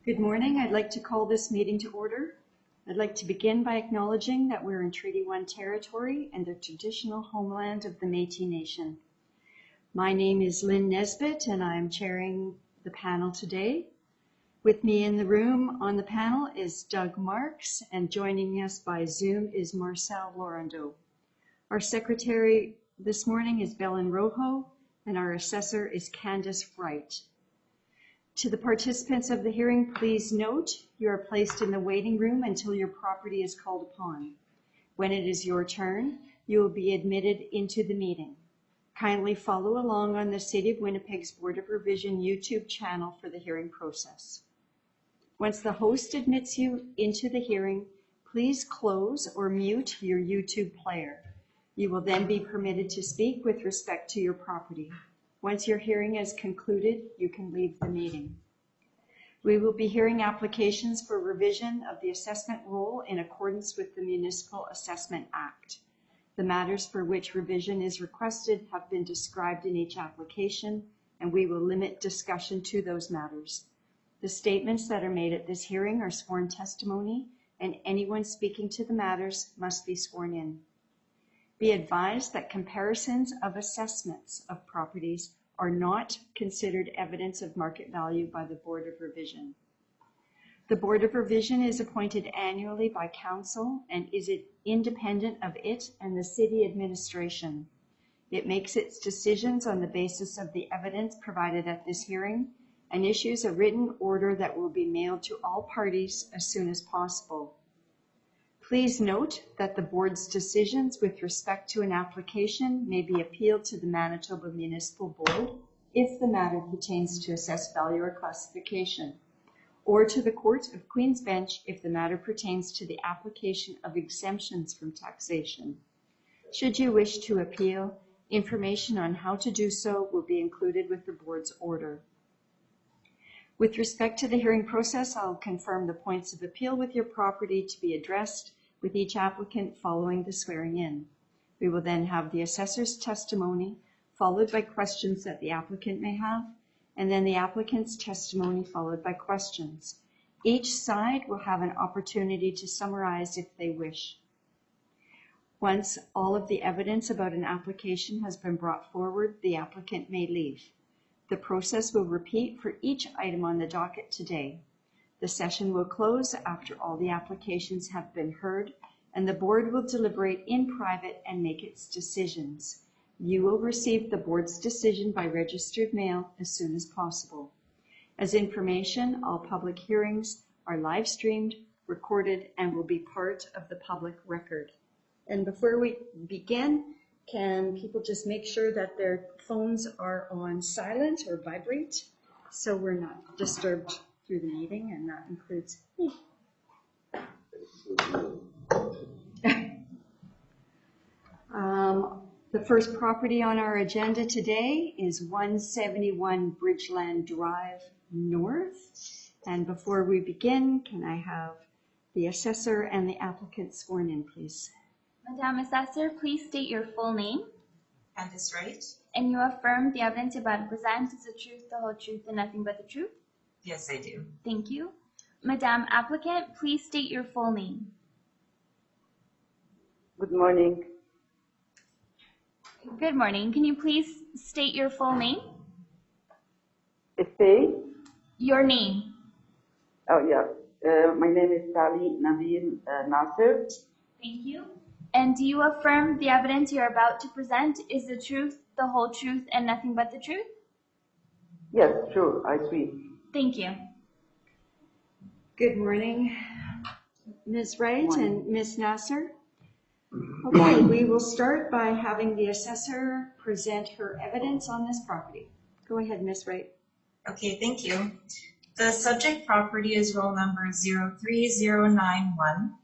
Good morning. I'd like to call this meeting to order. I'd like to begin by acknowledging that we're in Treaty 1 territory and the traditional homeland of the Métis Nation. My name is Lynn Nesbitt and I'm chairing the panel today. With me in the room on the panel is Doug Marks, and joining us by Zoom is Marcel Laurando. Our secretary this morning is Belen Rojo, and our assessor is Candace Wright. To the participants of the hearing, please note you are placed in the waiting room until your property is called upon. When it is your turn, you will be admitted into the meeting. Kindly follow along on the City of Winnipeg's Board of Revision YouTube channel for the hearing process. Once the host admits you into the hearing, please close or mute your YouTube player. You will then be permitted to speak with respect to your property. Once your hearing is concluded, you can leave the meeting. We will be hearing applications for revision of the assessment roll in accordance with the Municipal Assessment Act. The matters for which revision is requested have been described in each application, and we will limit discussion to those matters. The statements that are made at this hearing are sworn testimony, and anyone speaking to the matters must be sworn in. Be advised that comparisons of assessments of properties are not considered evidence of market value by the Board of Revision. The Board of Revision is appointed annually by Council and is independent of it and the City Administration. It makes its decisions on the basis of the evidence provided at this hearing and issues a written order that will be mailed to all parties as soon as possible. Please note that the board's decisions with respect to an application may be appealed to the Manitoba Municipal Board if the matter pertains to assessed value or classification, or to the Court of Queen's Bench if the matter pertains to the application of exemptions from taxation. Should you wish to appeal, information on how to do so will be included with the board's order. With respect to the hearing process, I'll confirm the points of appeal with your property to be addressed with each applicant following the swearing in. We will then have the assessor's testimony, followed by questions that the applicant may have, and then the applicant's testimony followed by questions. Each side will have an opportunity to summarize if they wish. Once all of the evidence about an application has been brought forward, the applicant may leave. The process will repeat for each item on the docket today. The session will close after all the applications have been heard, and the board will deliberate in private and make its decisions. You will receive the board's decision by registered mail as soon as possible. As information, all public hearings are live streamed, recorded, and will be part of the public record. And before we begin, can people just make sure that their phones are on silent or vibrate so we're not disturbed through the meeting, and that includes me. The first property on our agenda today is 171 Bridgeland Drive North. And before we begin, can I have the assessor and the applicant sworn in, please? Madam Assessor, please state your full name. Candace Wright. And you affirm the evidence you're about to present is the truth, the whole truth, and nothing but the truth? Yes, I do. Thank you. Madam Applicant, please state your full name. Good morning. Good morning. Can you please state your full name? Say? Your name. Oh, yeah. My name is Sally Nabil Nasser. Thank you. And do you affirm the evidence you're about to present is the truth, the whole truth, and nothing but the truth? Yes, sure, I swear. Thank you. Good morning, Ms. Wright and Ms. Nasser. Okay, we will start by having the assessor present her evidence on this property. Go ahead, Ms. Wright. Okay, thank you. The subject property is roll number 03091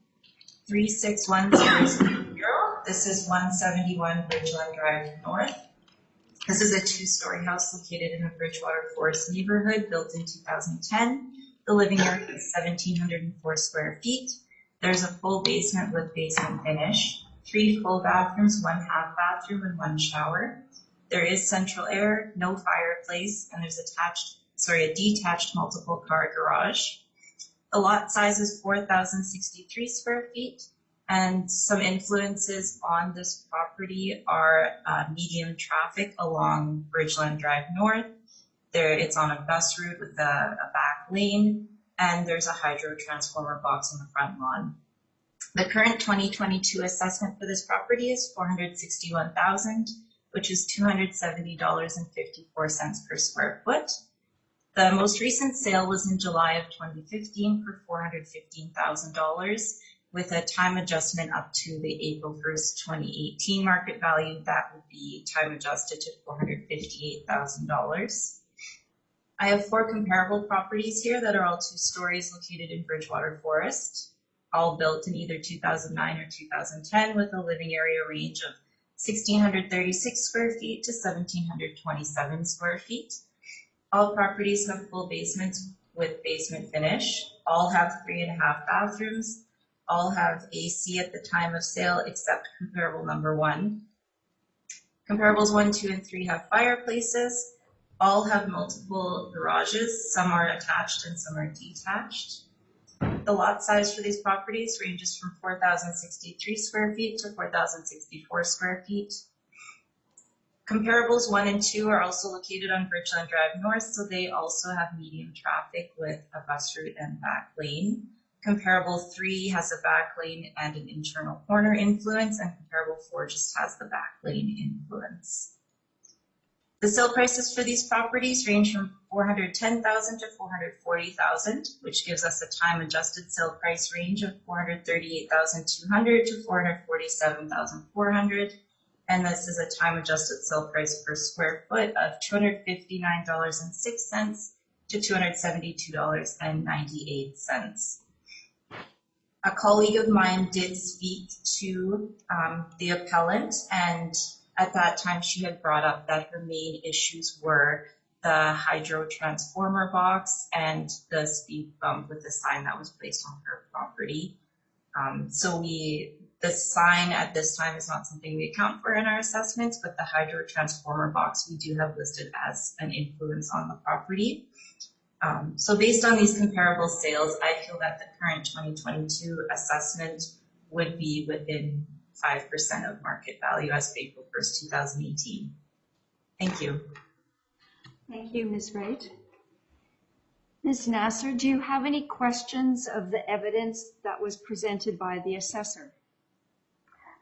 36100. This is 171 Bridgeland Drive North. This is a two-story house located in the Bridgewater Forest neighborhood, built in 2010. The living area is 1,704 square feet. There's a full basement with basement finish, 3 full bathrooms, 1 half bathroom, and 1 shower. There is central air, no fireplace, and there's a detached multiple car garage. The lot size is 4,063 square feet, and some influences on this property are medium traffic along Bridgeland Drive North. It's on a bus route with a back lane, and there's a hydro transformer box on the front lawn. The current 2022 assessment for this property is $461,000, which is $270.54 per square foot. The most recent sale was in July of 2015 for $415,000, with a time adjustment up to the April 1st, 2018 market value. That would be time adjusted to $458,000. I have 4 comparable properties here that are all 2 stories located in Bridgewater Forest, all built in either 2009 or 2010, with a living area range of 1,636 square feet to 1,727 square feet. All properties have full basements with basement finish. All have 3.5 bathrooms. All have AC at the time of sale, except comparable number 1. Comparables 1, 2, and 3 have fireplaces. All have multiple garages. Some are attached and some are detached. The lot size for these properties ranges from 4,063 square feet to 4,064 square feet. Comparables 1 and 2 are also located on Bridgeland Drive North, so they also have medium traffic with a bus route and back lane. Comparable 3 has a back lane and an internal corner influence, and comparable 4 just has the back lane influence. The sale prices for these properties range from $410,000 to $440,000, which gives us a time-adjusted sale price range of $438,200 to $447,400, and this is a time-adjusted sale price per square foot of $259.06 to $272.98. A colleague of mine did speak to the appellant, and at that time she had brought up that her main issues were the hydro transformer box and the speed bump with the sign that was placed on her property. The sign at this time is not something we account for in our assessments, but the hydro transformer box we do have listed as an influence on the property. So based on these comparable sales, I feel that the current 2022 assessment would be within 5% of market value as of April 1st, 2018. Thank you. Thank you, Ms. Wright. Ms. Nasser, do you have any questions of the evidence that was presented by the assessor?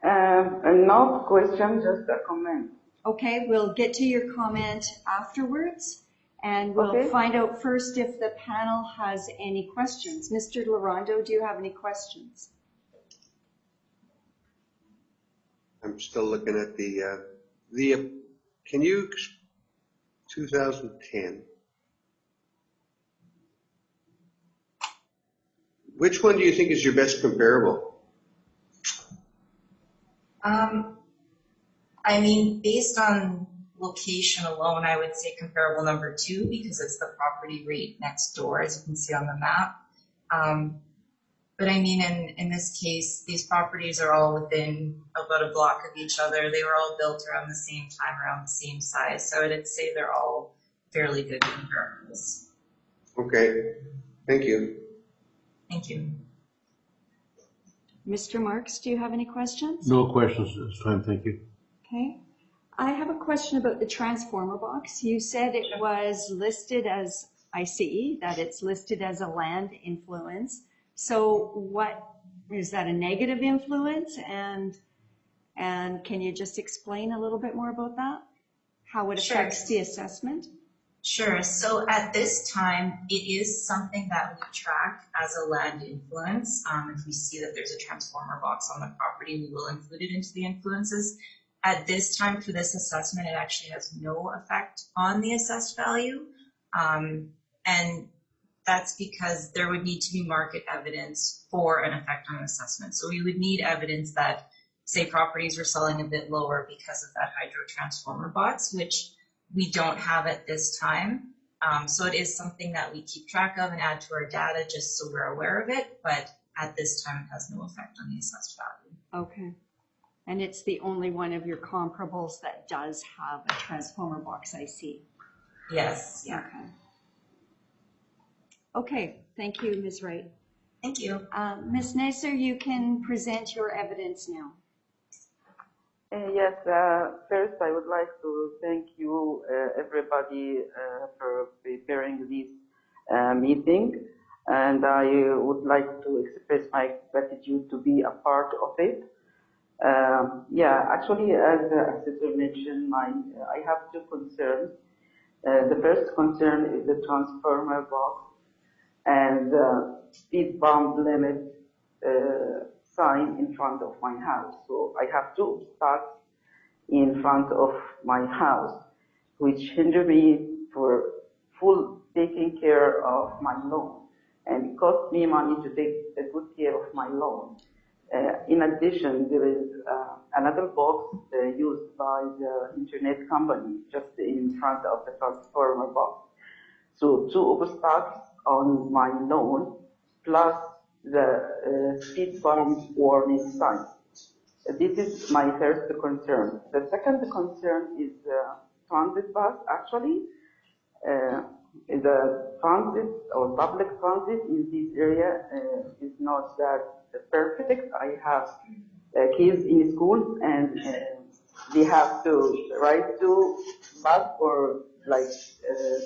No question, just a comment. Okay, we'll get to your comment afterwards, and we'll find out first if the panel has any questions. Mr. Larondo, do you have any questions? I'm still looking at the 2010. Which one do you think is your best comparable? I mean, based on location alone, I would say comparable number 2 because it's the property right next door, as you can see on the map. But I mean, in this case, these properties are all within about a block of each other. They were all built around the same time, around the same size. So I'd say they're all fairly good comparables. Okay, thank you. Thank you. Mr. Marks, do you have any questions? No questions this time, thank you. Okay. I have a question about the transformer box. You said it was listed as, I see that it's listed as a land influence. So what, is that a negative influence? And can you just explain a little bit more about that? How it affects the assessment? Sure. So at this time, it is something that we track as a land influence. If we see that there's a transformer box on the property, we will include it into the influences. At this time, for this assessment, it actually has no effect on the assessed value. And that's because there would need to be market evidence for an effect on assessment. So we would need evidence that, say, properties were selling a bit lower because of that hydro transformer box, which we don't have at this time. So it is something that we keep track of and add to our data just so we're aware of it. But at this time, it has no effect on the assessed value. Okay. And it's the only one of your comparables that does have a transformer box, I see. Yes. Yeah. Okay. Okay, thank you, Ms. Wright. Thank you. Ms. Nasser, you can present your evidence now. Yes, first I would like to thank you, everybody, for preparing this meeting. And I would like to express my gratitude to be a part of it. Yeah, actually, as the assessor mentioned, I have two concerns. The first concern is the transformer box and speed bump limit sign in front of my house. So I have two spots in front of my house, which hinder me for full taking care of my lawn. And it costs me money to take a good care of my lawn. In addition, there is another box used by the internet company just in front of the transformer box. So two obstacles on my lawn, plus the speed bump warning sign. This is my first concern. The second concern is transit bus. Actually, the transit or public transit in this area is not that perfect. I have kids in school and they have to ride to bus or like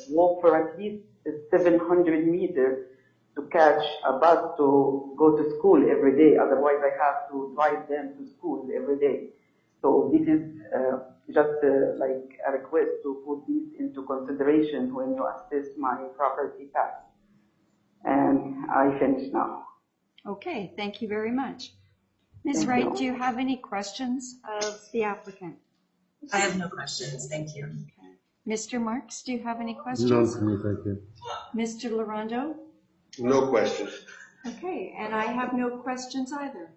walk for at least 700 meters to catch a bus to go to school every day. Otherwise, I have to drive them to school every day. So this is just like a request to put this into consideration when you assess my property tax. And I finish now. Okay, thank you very much. Ms. Wright, do you have any questions of the applicant? I have no questions. Thank you. Okay. Mr. Marks, do you have any None questions? for me, thank you. Mr. Larondo? No questions. Okay, and I have no questions either.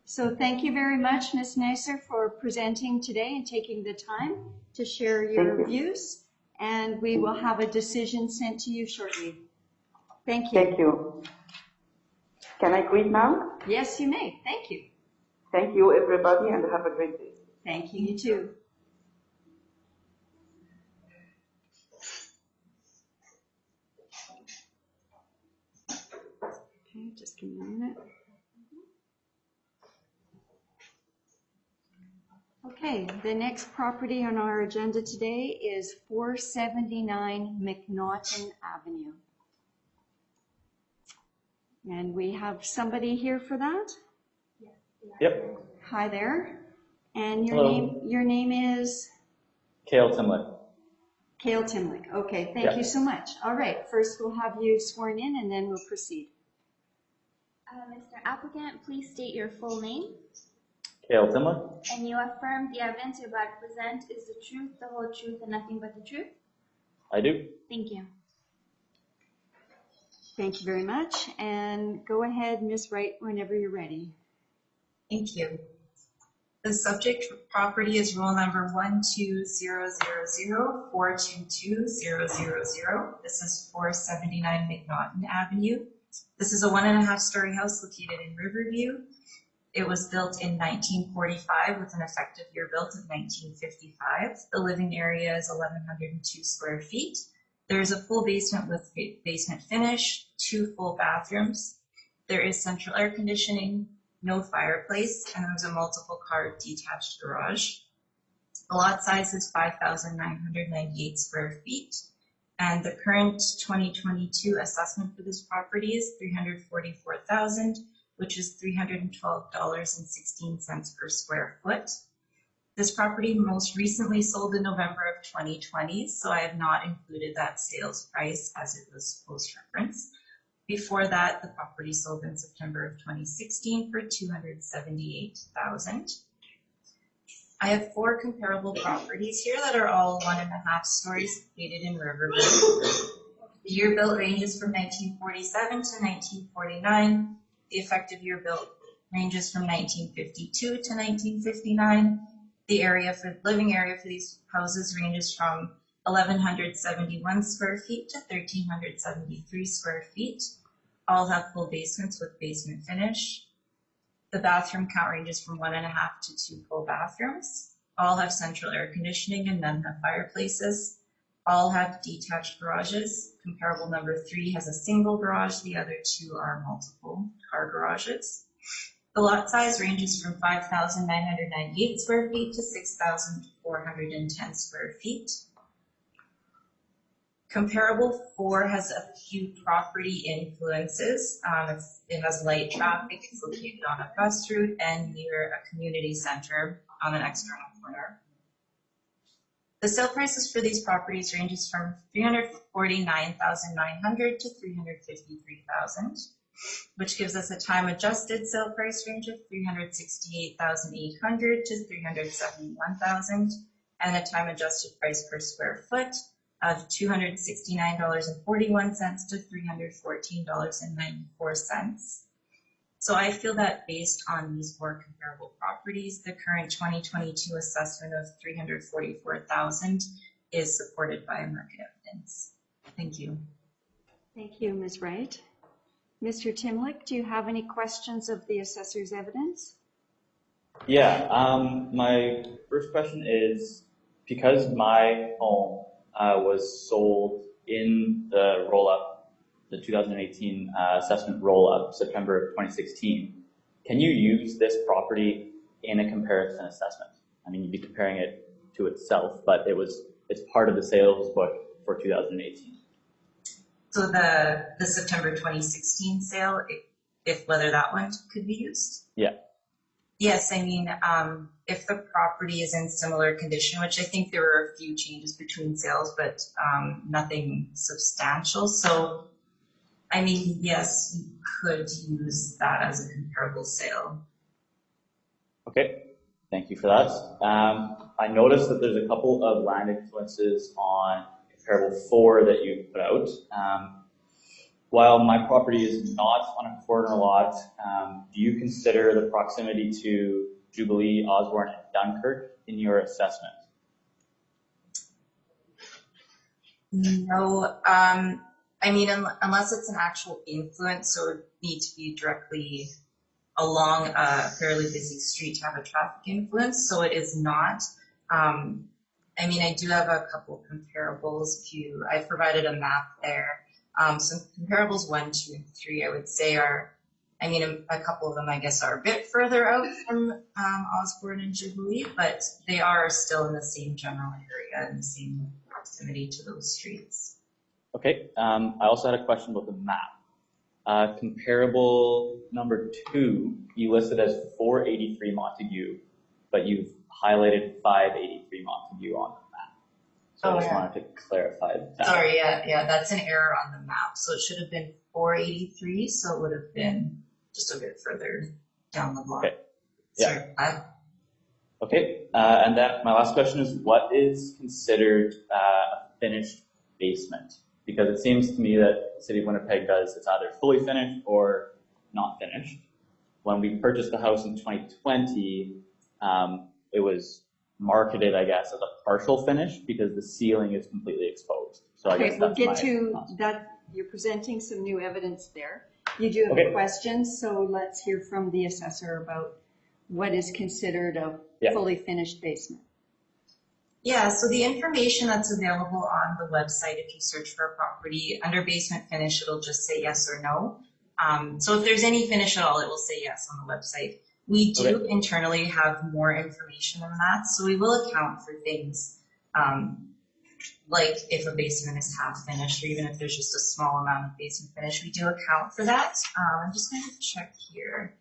So thank you very much, Ms. Nasser, for presenting today and taking the time to share your views. And we will have a decision sent to you shortly. Thank you. Thank you. Can I quit now? Yes, you may. Thank you. Thank you, everybody, and have a great day. Thank you, you too. Okay, just give me a minute. Okay, the next property on our agenda today is 479 Mcnaughton Avenue. And we have somebody here for that? Yep. Hi there. And your Hello. name is? Cale Timlick. Cale Timlick. Okay, thank Yep. you so much. All right, first we'll have you sworn in and then we'll proceed. Mr. Applicant, please state your full name. Cale Timlick. And you affirm the evidence you're about to present is the truth, the whole truth, and nothing but the truth? I do. Thank you. Thank you very much. And go ahead, Ms. Wright, whenever you're ready. Thank you. The subject property is roll number 12000422000. This is 479 Mcnaughton Avenue. This is a 1.5-story house located in Riverview. It was built in 1945 with an effective year built of 1955. The living area is 1,102 square feet. There's a full basement with basement finish, 2 full bathrooms. There is central air conditioning, no fireplace, and there's a multiple car detached garage. The lot size is 5,998 square feet. And the current 2022 assessment for this property is $344,000, which is $312.16 per square foot. This property most recently sold in November of 2020, so I have not included that sales price as it was post-reference. Before that, the property sold in September of 2016 for $278,000. I have 4 comparable properties here that are all 1.5 stories located in Riverview. The year built ranges from 1947 to 1949. The effective year built ranges from 1952 to 1959. The living area for these houses ranges from 1,171 square feet to 1,373 square feet. All have full basements with basement finish. The bathroom count ranges from 1.5 to 2 full bathrooms. All have central air conditioning and none have fireplaces. all have detached garages. Comparable number 3 has a single garage. The other 2 are multiple car garages. The lot size ranges from 5,998 square feet to 6,410 square feet. Comparable 4 has a few property influences. It has light traffic. It's located on a bus route and near a community center on an external corner. The sale prices for these properties ranges from $349,900 to $353,000, which gives us a time-adjusted sale price range of $368,800 to $371,000, and a time-adjusted price per square foot of $269.41 to $314.94. So I feel that based on these 4 comparable properties, the current 2022 assessment of $344,000 is supported by market evidence. Thank you. Thank you, Ms. Wright. Mr. Timlick, do you have any questions of the assessor's evidence? Yeah, my first question is, because my home was sold in the roll-up, the 2018 assessment roll-up, September of 2016, can you use this property in a comparison assessment? I mean, you'd be comparing it to itself, but it's part of the sales book for 2018. So the September 2016 sale, if whether that one could be used? Yeah. Yes, I mean, if the property is in similar condition, which I think there were a few changes between sales, but nothing substantial. So, I mean, yes, you could use that as a comparable sale. Okay, thank you for that. I noticed that there's a couple of land influences on comparable 4 that you put out. While my property is not on a corner lot, do you consider the proximity to Jubilee, Osborne, and Dunkirk in your assessment? No, I mean, unless it's an actual influence, so it would need to be directly along a fairly busy street to have a traffic influence, so it is not. I mean, I do have a couple comparables. I provided a map there. Some comparables 1, 2, and 3, I would say are, I mean, a couple of them, I guess, are a bit further out from Osborne and Jubilee, but they are still in the same general area and the same proximity to those streets. Okay, I also had a question about the map. Comparable number 2, you listed as 483 Montague, but you've highlighted 583 Montague on the map. So I just wanted to clarify that. Sorry, yeah, that's an error on the map. So it should have been 483, so it would have been just a bit further down the block. Okay. Yeah. Sorry. Okay, and then my last question is, what is considered a finished basement? Because it seems to me that the City of Winnipeg does, it's either fully finished or not finished. When we purchased the house in 2020, it was marketed, I guess, as a partial finish because the ceiling is completely exposed. So I guess We'll that's get to that. You're presenting some new evidence there. You do have questions, so let's hear from the assessor about what is considered a fully finished basement. Yeah, so the information that's available on the website, if you search for a property under basement finish, it'll just say yes or no. So if there's any finish at all, it will say yes on the website. We do internally have more information than that, so we will account for things like if a basement is half finished, or even if there's just a small amount of basement finish, we do account for that. I'm just going to check here.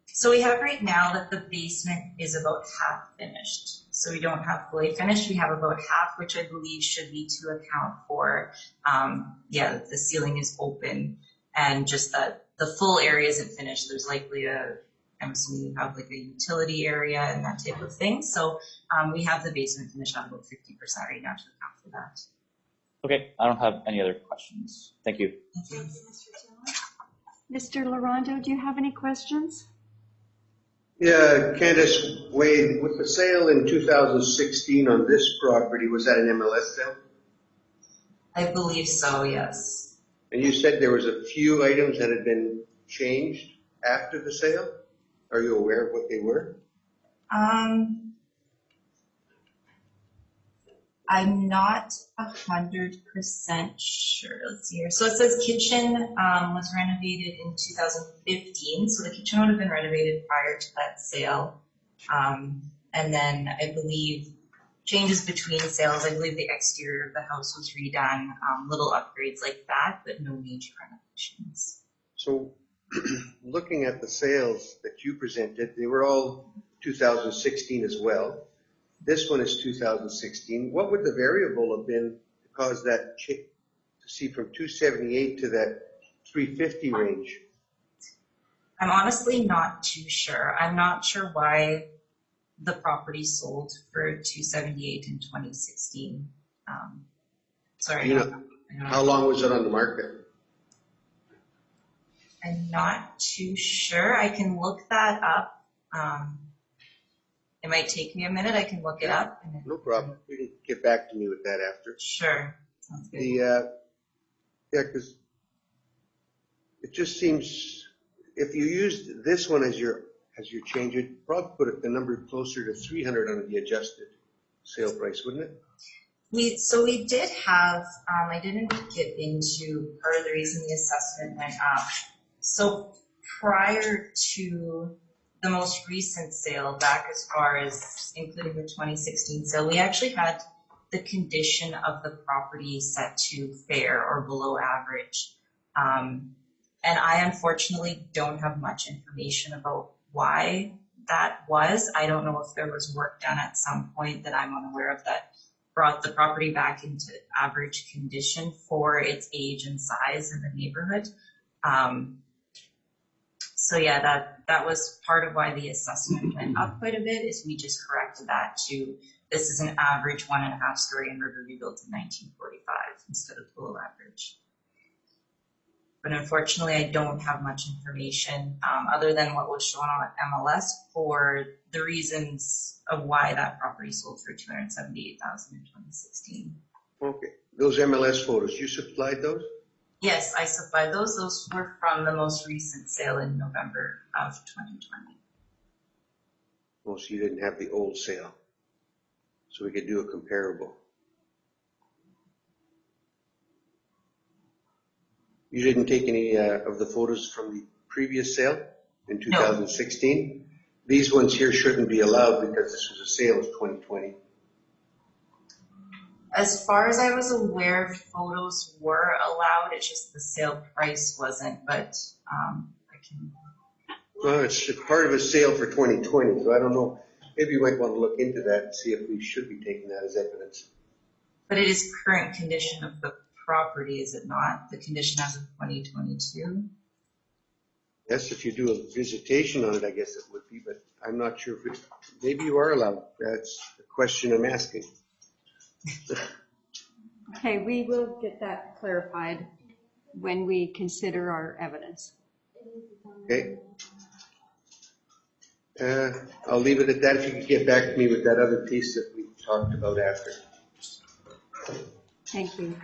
So we have right now that the basement is about half finished. So we don't have fully finished, we have about half, which I believe should be to account for, the ceiling is open and just that the full area isn't finished. There's likely I'm assuming you have like a utility area and that type of thing. So we have the basement finished at about 50% right now to account for that. Okay, I don't have any other questions. Thank you. Thank you. Mr. Larondo, do you have any questions? Yeah, Candace, Wade, with the sale in 2016 on this property, was that an MLS sale? I believe so, yes. And you said there was a few items that had been changed after the sale? Are you aware of what they were? I'm not 100% sure. Let's see here. So it says kitchen was renovated in 2015. So the kitchen would have been renovated prior to that sale. And then I believe changes between sales. I believe the exterior of the house was redone, little upgrades like that, but no major renovations. So looking at the sales that you presented, they were all 2016 as well. This one is 2016. What would the variable have been to cause that to see from 278 to that 350 range? I'm honestly not too sure. I'm not sure why the property sold for 278 in 2016. Sorry. You know, how long was it on the market? I'm not too sure. I can look that up. It might take me a minute. I can look it up. No problem. You can get back to me with that after. Sure. Sounds good. Yeah, because it just seems if you used this one as your change, you'd probably put the number closer to 300 on the adjusted sale price, wouldn't it? We did have, I didn't get into part of the reason the assessment went up. So prior to the most recent sale, back as far as including the 2016 sale, we actually had the condition of the property set to fair or below average. And I unfortunately don't have much information about why that was. I don't know if there was work done at some point that I'm unaware of that brought the property back into average condition for its age and size in the neighborhood. So yeah, that was part of why the assessment went up quite a bit, is we just corrected that to, this is an average 1.5 story in Riverview built in 1945 instead of below average. But unfortunately, I don't have much information other than what was shown on MLS for the reasons of why that property sold for $278,000 in 2016. Okay. Those MLS photos, you supplied those? Yes, I supplied those. Those were from the most recent sale in November of 2020. Oh, so you didn't have the old sale. So we could do a comparable. You didn't take any of the photos from the previous sale in 2016? No. These ones here shouldn't be allowed because this was a sale of 2020. As far as I was aware, photos were allowed. It's just the sale price wasn't, but I can... Well, it's part of a sale for 2020, so I don't know. Maybe you might want to look into that and see if we should be taking that as evidence. But it is current condition of the property, is it not? The condition as of 2022? Yes, if you do a visitation on it, I guess it would be, but I'm not sure if it's, maybe you are allowed. That's the question I'm asking. Okay, we will get that clarified when we consider our evidence. Okay. I'll leave it at that. If you could get back to me with that other piece that we talked about after. Thank you.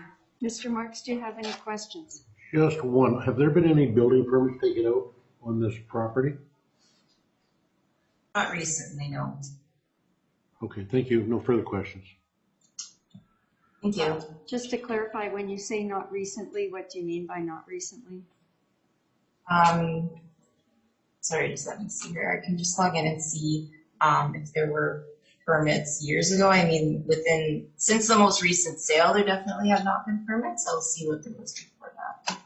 Mr. Marks, do you have any questions? Just one. Have there been any building permits taken out on this property? Not recently, no. Okay, thank you. No further questions. Thank you. Just to clarify, when you say not recently, what do you mean by not recently? Sorry, just let me see here. I can just log in and see if there were permits years ago. I mean, since the most recent sale, there definitely have not been permits. I'll see what there was before that.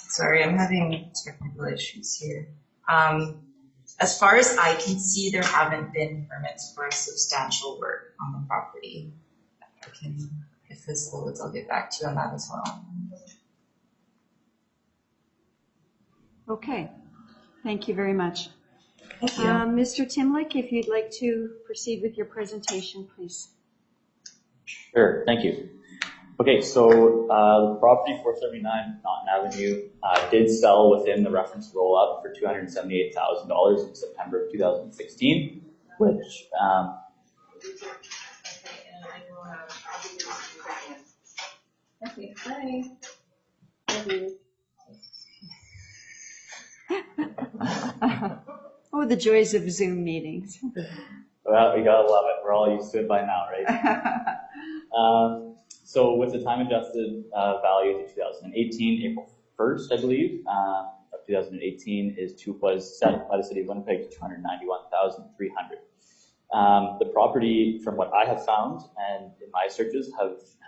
Sorry, I'm having technical issues here. As far as I can see, there haven't been permits for substantial work on the property. If this loads, I'll get back to you on that as well. Okay, thank you very much. Thank you. Mr. Timlick, if you'd like to proceed with your presentation, please. Sure, thank you. Okay, so the property 479 Mcnaughton Avenue did sell within the reference roll-up for $278,000 in September of 2016, which Okay, bye. Oh, the joys of Zoom meetings. well, we gotta love it. We're all used to it by now, right? So with the time-adjusted value to 2018, April 1st, I believe, of 2018 was set by the City of Winnipeg to $291,300. The property, from what I have found and in my searches,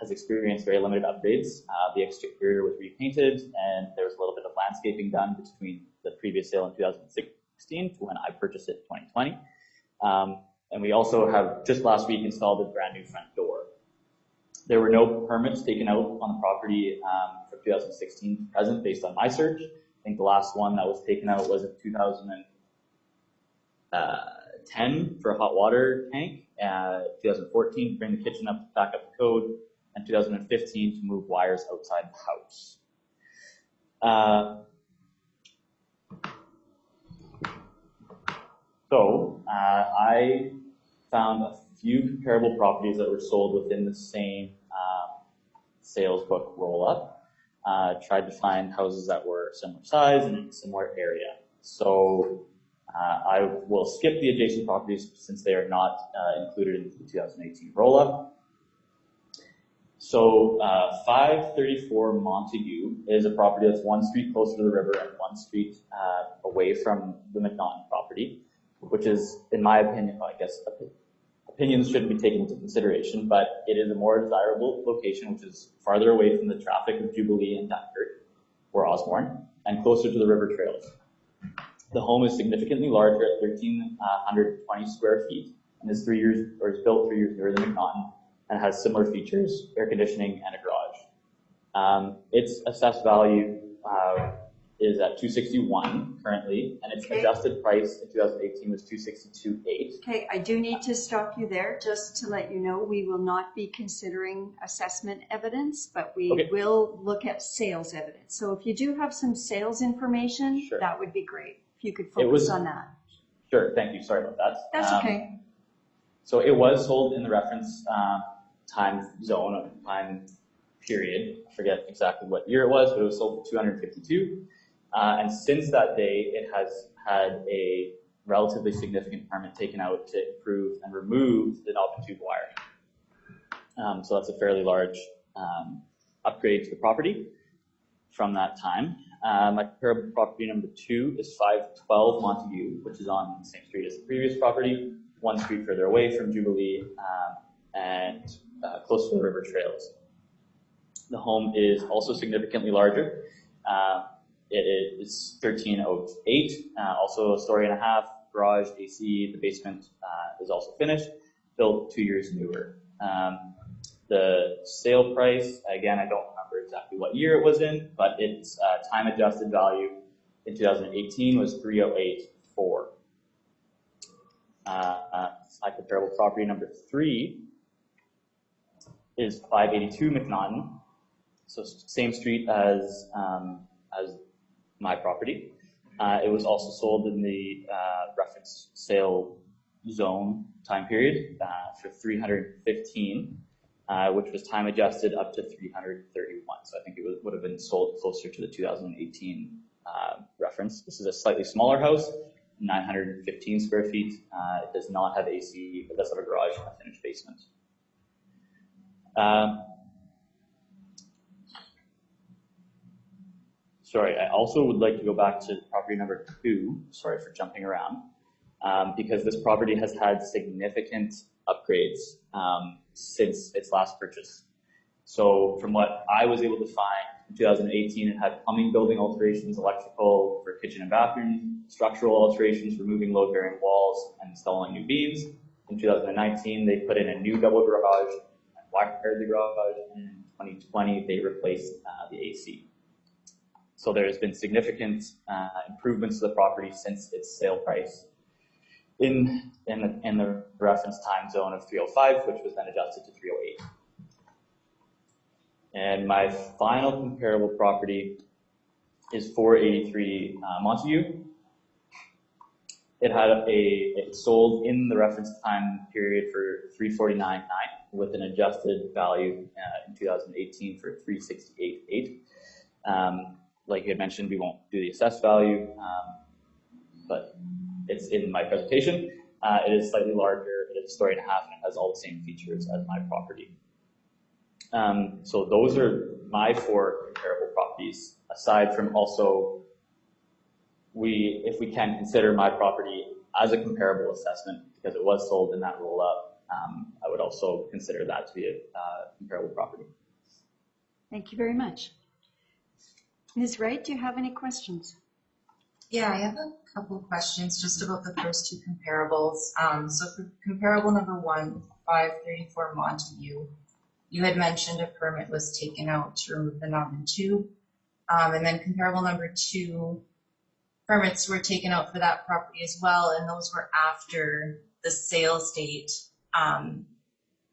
has experienced very limited upgrades. The exterior was repainted, and there was a little bit of landscaping done between the previous sale in 2016 to when I purchased it in 2020. And we also have just last week installed a brand new front door. There were no permits taken out on the property from 2016 to present based on my search. I think the last one that was taken out was in 2010 for a hot water tank, 2014 to bring the kitchen back up to code, and 2015 to move wires outside the house. So I found a few comparable properties that were sold within the same sales book roll-up. Tried to find houses that were similar size and in a similar area. So I will skip the adjacent properties since they are not included in the 2018 roll-up. So 534 Montague is a property that's one street closer to the river and one street away from the Mcnaughton property, which is, in my opinion, I guess opinions shouldn't be taken into consideration, but it is a more desirable location, which is farther away from the traffic of Jubilee and Dunkirk, or Osborne, and closer to the river trails. The home is significantly larger at 1,320 square feet and is built 3 years newer than Mcnaughton and has similar features, air conditioning, and a garage. Its assessed value is at $261 currently, and its adjusted price in 2018 was $262,800. Okay, I do need to stop you there just to let you know we will not be considering assessment evidence, but we will look at sales evidence. So if you do have some sales information, Sure. That would be great. If you could focus on that. Sure, thank you. Sorry about that. That's okay. So it was sold in the reference time zone of time period. I forget exactly what year it was, but it was sold for $252,000. And since that day, it has had a relatively significant permit taken out to improve and remove the knob and tube wiring. So that's a fairly large upgrade to the property from that time. My comparable property number 2 is 512 Montague, which is on the same street as the previous property, one street further away from Jubilee and close to the river trails. The home is also significantly larger. It is 1308, also a story and a half, garage, AC, the basement is also finished, built 2 years newer. The sale price, again, I don't remember exactly what year it was in, but its time adjusted value in 2018 was $308,400. My comparable property number 3 is 582 Mcnaughton, so same street as my property. It was also sold in the reference sale zone time period for $315,000, which was time adjusted up to $331,000. So I think it would have been sold closer to the 2018 reference. This is a slightly smaller house, 915 square feet. It does not have AC, but does have a garage and a finished basement. Sorry, I also would like to go back to property number 2. Sorry for jumping around, because this property has had significant upgrades since its last purchase. So from what I was able to find, in 2018 it had plumbing building alterations, electrical for kitchen and bathroom, structural alterations, removing load-bearing walls and installing new beams. In 2019 they put in a new double garage and wired the garage, and in 2020 they replaced the AC. So there's been significant improvements to the property since its sale price in the reference time zone of 305, which was then adjusted to 308. And my final comparable property is 483 Montague. It sold in the reference time period for $349,900 with an adjusted value in 2018 for $368,800. Like you had mentioned, we won't do the assessed value, but it's in my presentation. It is slightly larger, it is a story and a half, and it has all the same features as my property. So those are my 4 comparable properties, aside from also, if we can consider my property as a comparable assessment, because it was sold in that roll-up, I would also consider that to be a comparable property. Thank you very much. Ms. Wright, do you have any questions? Yeah, I have a couple of questions just about the first 2 comparables. So for comparable number 1, 534 Montague, you had mentioned a permit was taken out to remove the knob and tube. And then comparable number 2, permits were taken out for that property as well, and those were after the sales date.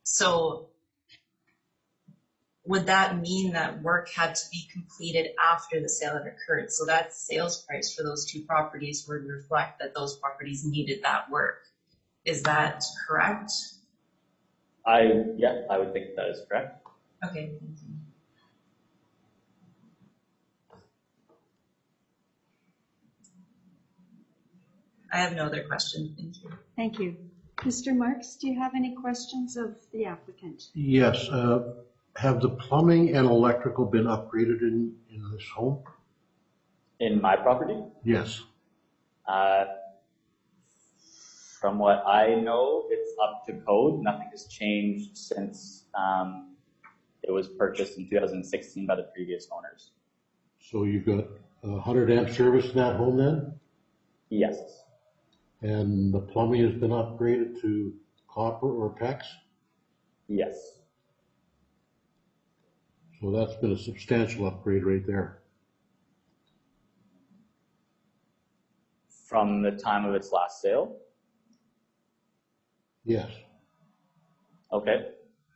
So would that mean that work had to be completed after the sale had occurred? So that sales price for those 2 properties would reflect that those properties needed that work. Is that correct? Yeah, I would think that is correct. Okay, thank you. I have no other questions, thank you. Thank you. Mr. Marks, do you have any questions of the applicant? Yes. Have the plumbing and electrical been upgraded in this home? In my property? Yes. From what I know, it's up to code. Nothing has changed since it was purchased in 2016 by the previous owners. So you've got a 100 amp service in that home then? Yes. And the plumbing has been upgraded to copper or PEX? Yes. So that's been a substantial upgrade right there. From the time of its last sale? Yes. Okay.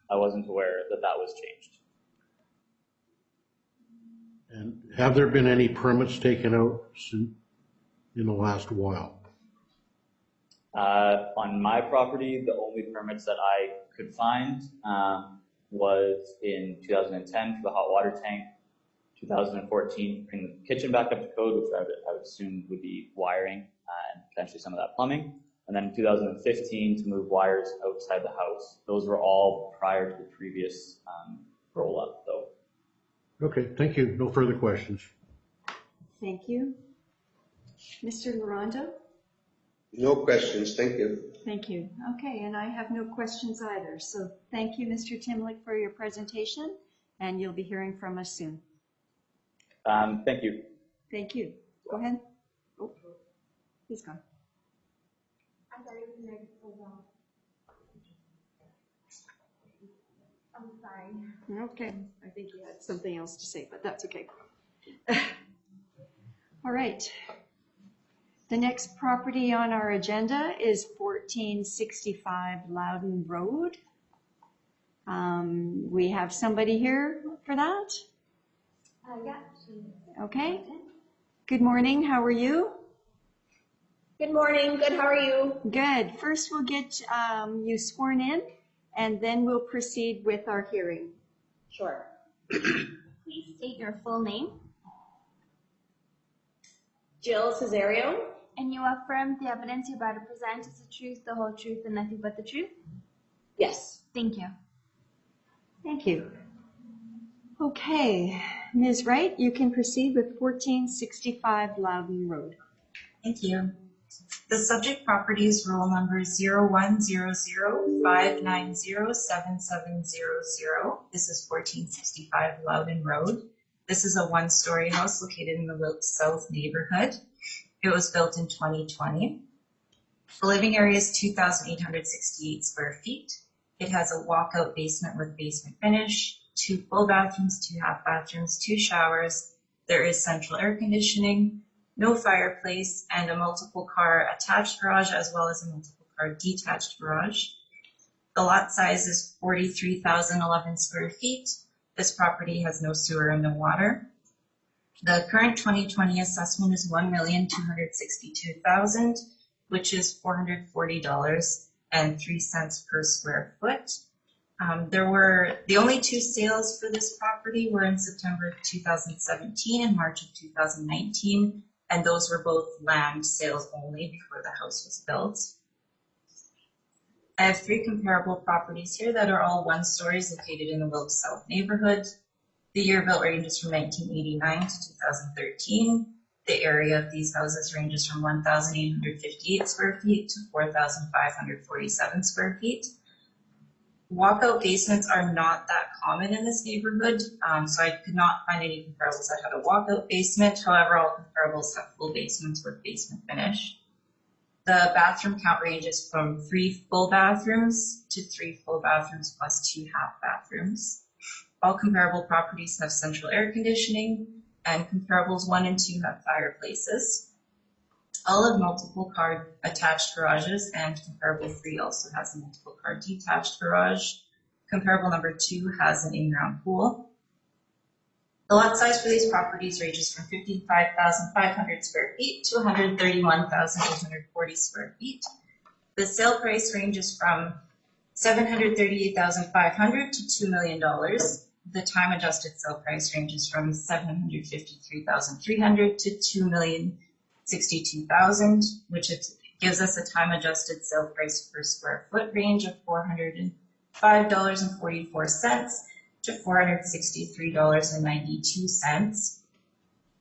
I wasn't aware that that was changed. And have there been any permits taken out in the last while? On my property, the only permits that I could find was in 2010 for the hot water tank, 2014 bring the kitchen back up to code, which I would assume would be wiring and potentially some of that plumbing. And then in 2015 to move wires outside the house. Those were all prior to the previous roll-up though. Okay, thank you. No further questions. Thank you. Mr. Larondo? No questions, thank you. Thank you. Okay, and I have no questions either. So thank you, Mr. Timlick, for your presentation, and you'll be hearing from us soon. Thank you. Thank you. Go ahead. Oh, he's gone. I'm sorry, I'm sorry. Okay, I think you had something else to say, but that's okay. All right. The next property on our agenda is 1465 Loudon Road. We have somebody here for that? Yeah. Okay. Good morning, how are you? Good morning, good, how are you? Good. First we'll get you sworn in, and then we'll proceed with our hearing. Sure. Please state your full name. Jill Cesario? And you affirm the evidence you're about to present is the truth, the whole truth, and nothing but the truth? Yes. Thank you. Thank you. Okay, Ms. Wright, you can proceed with 1465 Loudon Road. Thank you. The subject property is roll number 0100590770. This is 1465 Loudon Road. This is a one-story house located in the Wilt South neighborhood. It was built in 2020. The living area is 2,868 square feet. It has a walkout basement with basement finish, 2 full bathrooms, 2 half bathrooms, 2 showers. There is central air conditioning, no fireplace, and a multiple car attached garage as well as a multiple car detached garage. The lot size is 43,011 square feet. This property has no sewer and no water. The current 2020 assessment is $1,262,000, which is $440.03 per square foot. The only two sales for this property were in September of 2017 and March of 2019, and those were both land sales only before the house was built. I have three comparable properties here that are all one stories located in the Wilkes South neighborhood. The year built ranges from 1989 to 2013. The area of these houses ranges from 1,858 square feet to 4,547 square feet. Walkout basements are not that common in this neighborhood, so I could not find any comparables that had a walkout basement. However, all comparables have full basements with basement finish. The bathroom count ranges from 3 full bathrooms to 3 full bathrooms plus 2 half bathrooms. All comparable properties have central air conditioning, and comparables 1 and 2 have fireplaces. All have multiple car attached garages, and comparable 3 also has a multiple car detached garage. Comparable number 2 has an in-ground pool. The lot size for these properties ranges from 55,500 square feet to 131,840 square feet. The sale price ranges from $738,500 to $2 million. The time adjusted sale price ranges from $753,300 to $2,062,000, which gives us a time adjusted sale price per square foot range of $405.44 to $463.92.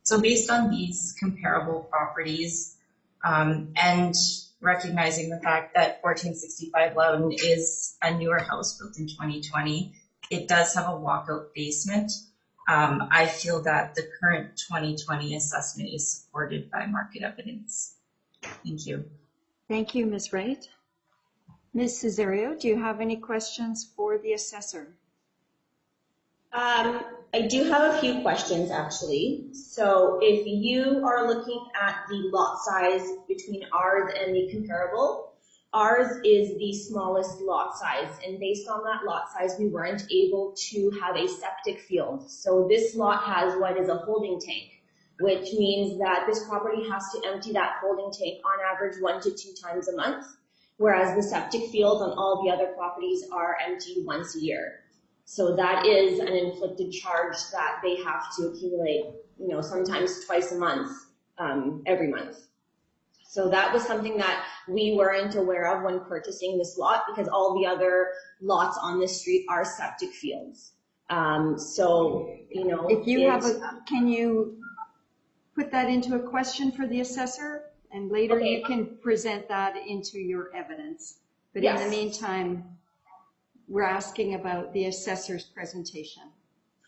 So based on these comparable properties, and recognizing the fact that 1465 Loudon is a newer house built in 2020, it does have a walkout basement. I feel that the current 2020 assessment is supported by market evidence. Thank you. Thank you, Ms. Wright. Ms. Cesario, do you have any questions for the assessor? I do have a few questions actually. So if you are looking at the lot size between ours and the comparable, ours is the smallest lot size, and based on that lot size, we weren't able to have a septic field. So this lot has what is a holding tank, which means that this property has to empty that holding tank on average 1 to 2 times a month, whereas the septic fields on all the other properties are emptied once a year. So that is an inflicted charge that they have to accumulate, sometimes twice a month, every month. So that was something that we weren't aware of when purchasing this lot, because all the other lots on this street are septic fields. If you can you put that into a question for the assessor, and later you can present that into your evidence. But in the meantime, we're asking about the assessor's presentation.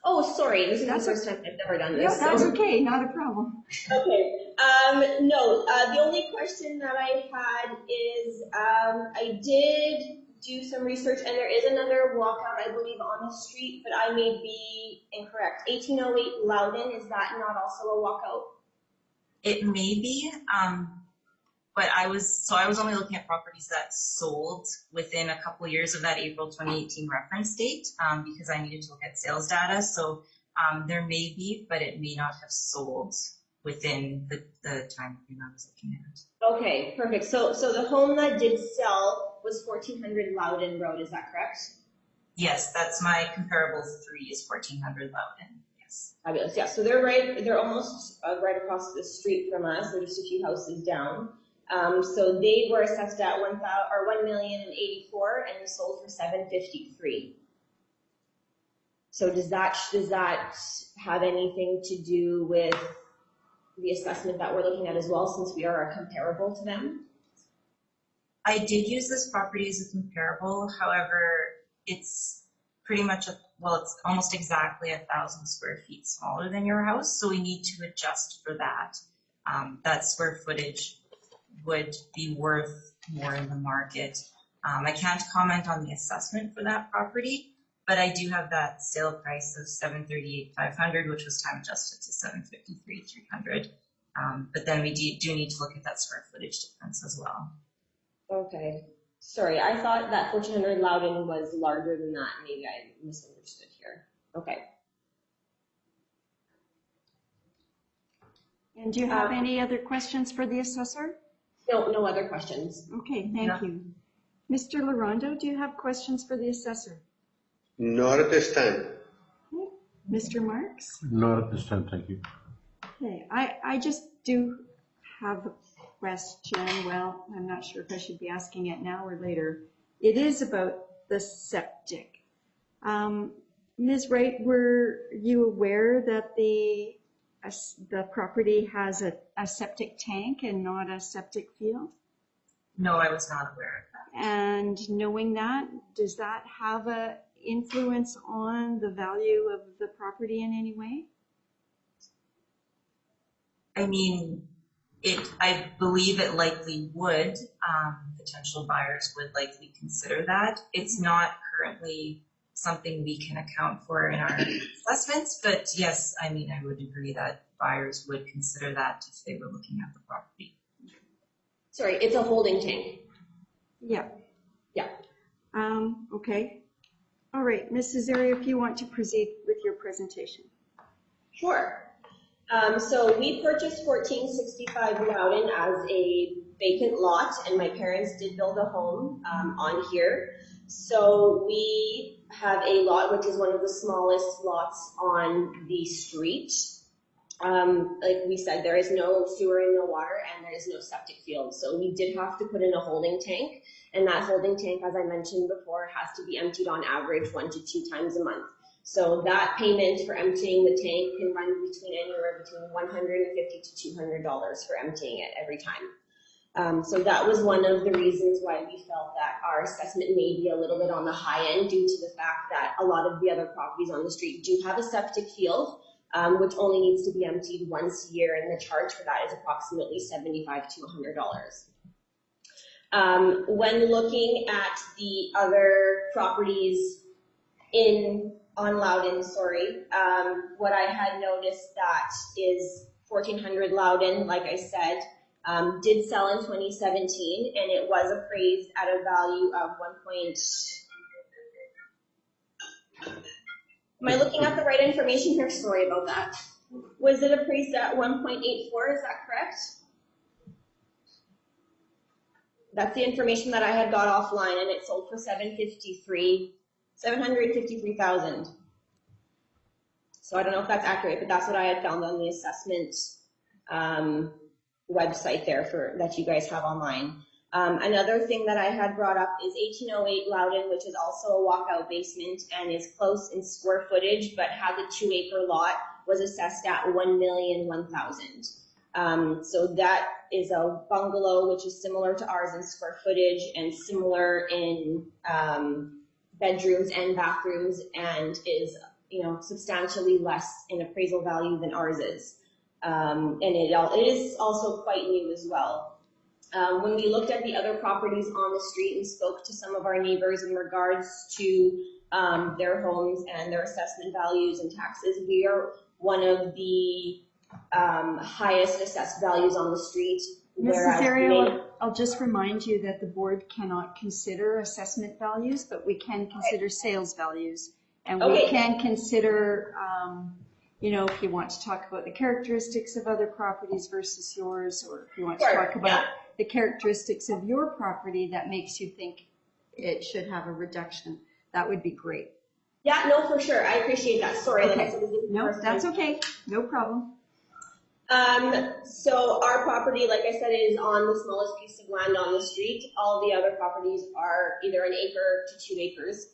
Oh, sorry, this is the first time I've ever done this. No, that's okay, not a problem. Okay, no, the only question that I had is, I did do some research, and there is another walkout, I believe, on the street, but I may be incorrect. 1808 Loudon, is that not also a walkout? It may be, but I was only looking at properties that sold within a couple of years of that April 2018 reference date, because I needed to look at sales data. So there may be, but it may not have sold within the time frame I was looking at. Okay, perfect. So the home that did sell was 1400 Loudon Road, is that correct? Yes, that's my comparable 3 is 1400 Loudon. Yes. Fabulous. Yeah. So they're almost right across the street from us. They're just a few houses down. So they were assessed at $1,084,000 and sold for $753,000. So does that have anything to do with the assessment that we're looking at as well, since we are comparable to them? I did use this property as a comparable. However, it's pretty much it's almost exactly 1,000 square feet smaller than your house. So we need to adjust for that. That square footage would be worth more in the market. I can't comment on the assessment for that property, but I do have that sale price of $738,500, which was time adjusted to $753,300. But then we do need to look at that square footage difference as well. Okay. Sorry, I thought that 1400 Loudon was larger than that. Maybe I misunderstood here. Okay. And do you have any other questions for the assessor? No other questions. Okay, thank you. Mr. Larondo, do you have questions for the assessor? Not at this time. Okay. Mr. Marks? Not at this time, thank you. Okay, I just do have a question. Well, I'm not sure if I should be asking it now or later. It is about the septic. Ms. Wright, were you aware that the property has a septic tank and not a septic field? No, I was not aware of that. And knowing that, does that have a influence on the value of the property in any way? I mean, I believe it likely would. Potential buyers would likely consider that. It's not currently something we can account for in our assessments, but yes, I mean, I would agree that buyers would consider that if they were looking at the property. Sorry, it's a holding tank. Yeah. Yeah. Okay. All right, Mrs. Area, if you want to proceed with your presentation. Sure. So we purchased 1465 Loudon as a vacant lot, and my parents did build a home on here. So we have a lot which is one of the smallest lots on the street. Like we said, there is no sewer and no water, and there is no septic field. So we did have to put in a holding tank, and that holding tank, as I mentioned before, has to be emptied on average 1 to 2 times a month. So that payment for emptying the tank can run anywhere between $150 to $200 for emptying it every time. So that was one of the reasons why we felt that our assessment may be a little bit on the high end, due to the fact that a lot of the other properties on the street do have a septic field, which only needs to be emptied once a year, and the charge for that is approximately $75 to $100. When looking at the other properties on Loudon, what I had noticed that is 1400 Loudon, like I said, did sell in 2017, and it was appraised at a value of Am I looking at the right information here? Sorry about that. Was it appraised at 1.84? Is that correct? That's the information that I had got offline, and it sold for $753,000. So I don't know if that's accurate, but that's what I had found on the assessment website there that you guys have online. Another thing that I had brought up is 1808 Loudon, which is also a walkout basement and is close in square footage, but has a 2-acre lot, was assessed at $1,001,000. So that is a bungalow, which is similar to ours in square footage and similar in bedrooms and bathrooms, and is substantially less in appraisal value than ours is. And it is also quite new as well. When we looked at the other properties on the street and spoke to some of our neighbors in regards to their homes and their assessment values and taxes, we are one of the highest assessed values on the street. Mrs. Ariel, I'll just remind you that the board cannot consider assessment values, but we can consider sales values. And we can consider, if you want to talk about the characteristics of other properties versus yours, or if you want to talk about the characteristics of your property that makes you think it should have a reduction, that would be great. Yeah, no, for sure. I appreciate that. Sorry. Okay. No, that's okay. No problem. So our property, like I said, is on the smallest piece of land on the street. All the other properties are either 1 acre to 2 acres.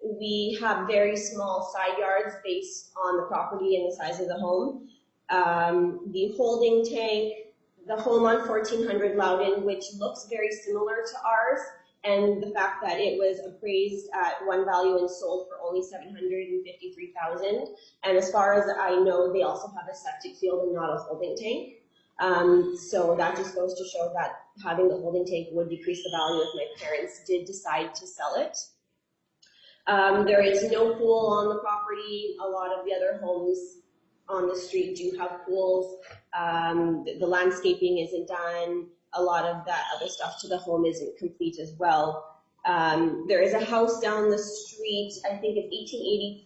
We have very small side yards based on the property and the size of the home. The holding tank, the home on 1400 Loudon, which looks very similar to ours, and the fact that it was appraised at one value and sold for only $753,000. And as far as I know, they also have a septic field and not a holding tank. So that just goes to show that having the holding tank would decrease the value if my parents did decide to sell it. There is no pool on the property. A lot of the other homes on the street do have pools. The landscaping isn't done. A lot of that other stuff to the home isn't complete as well. There is a house down the street, I think it's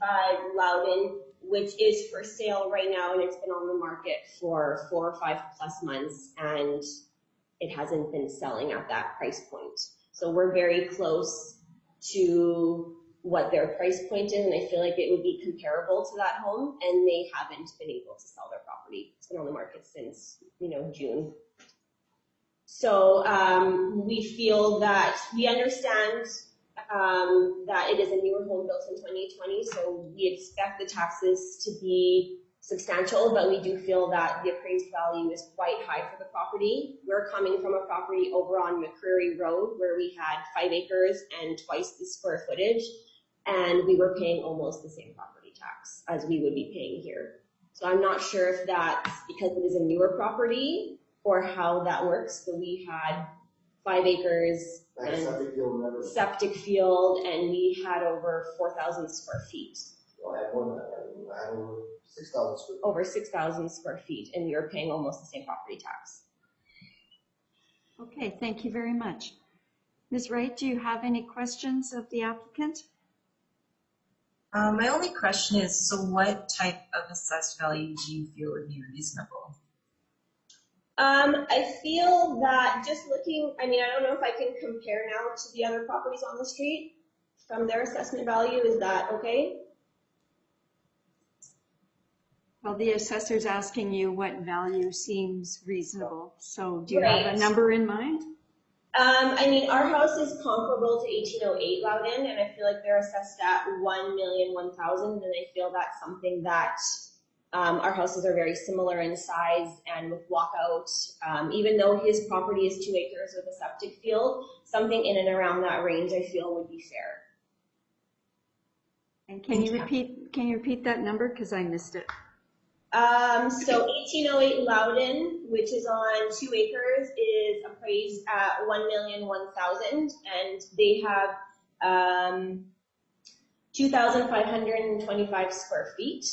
1885 Loudon, which is for sale right now, and it's been on the market for 4 or 5 plus months, and it hasn't been selling at that price point. So we're very close to what their price point is, and I feel like it would be comparable to that home, and they haven't been able to sell their property. It's been on the market since, June. So we feel that we understand that it is a newer home built in 2020, so we expect the taxes to be substantial, but we do feel that the appraised value is quite high for the property. We're coming from a property over on Coloring Road where we had 5 acres and twice the square footage, and we were paying almost the same property tax as we would be paying here. So I'm not sure if that's because it is a newer property or how that works. So we had 5 acres and septic field, and we had over 4,000 square feet. Well, I had more than that. I had over 6,000 square feet. Over 6,000 square feet, and you're paying almost the same property tax. Okay, thank you very much. Ms. Wright, do you have any questions of the applicant? My only question is, so what type of assessed value do you feel would be reasonable? I feel that just looking, I don't know if I can compare now to the other properties on the street from their assessment value. Is that okay? Well, the assessor's asking you what value seems reasonable. So do you have a number in mind? Our house is comparable to 1808 Loudon, and I feel like they're assessed at $1,001,000, and I feel that's something that our houses are very similar in size and with walkout. Even though his property is 2 acres with a septic field, something in and around that range I feel would be fair. And can you repeat that number, because I missed it? So 1808 Loudon, which is on 2 acres, is appraised at $1,001,000, and they have 2,525 square feet,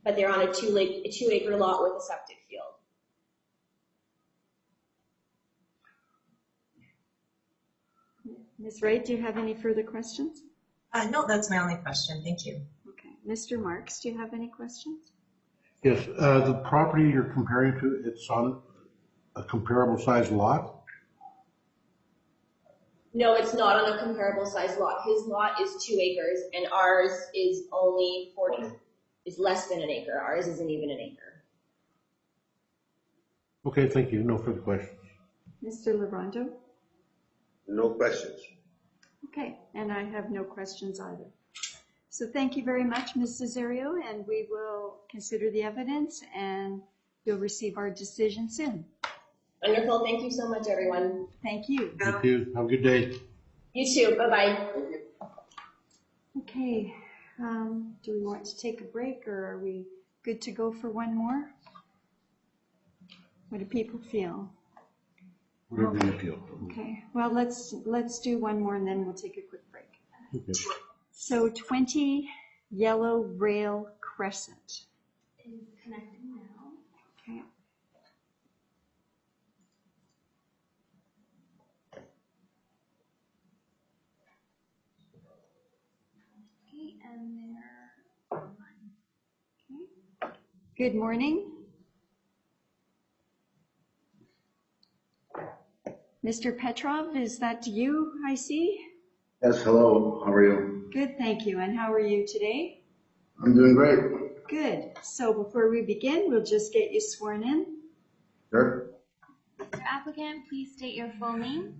but they're on a 2 acre lot with a septic field. Ms. Wright, do you have any further questions? No, that's my only question. Thank you. Okay. Mr. Marks, do you have any questions? Yes, the property you're comparing to, it's on a comparable size lot? No, it's not on a comparable size lot. His lot is 2 acres, and ours is only 40, is less than an acre. Ours isn't even an acre. Okay, thank you. No further questions. Mr. Labronto? No questions. Okay, and I have no questions either. So thank you very much, Ms. Cesario, and we will consider the evidence and you'll receive our decision soon. Wonderful. Thank you so much, everyone. Thank you. Thank you. Have a good day. You too. Bye-bye. Okay, do we want to take a break, or are we good to go for one more? What do people feel? Whatever you feel. Okay, well, let's do one more and then we'll take a quick break. Okay. So 20 Yellow Rail Crescent. Is connecting now. Okay. Okay, and they're online. Okay. Good morning. Mr. Petrov, is that you I see? Yes, hello. How are you? Good, thank you. And how are you today? I'm doing great. Good. So before we begin, we'll just get you sworn in. Sure. Mr. Applicant, please state your full name.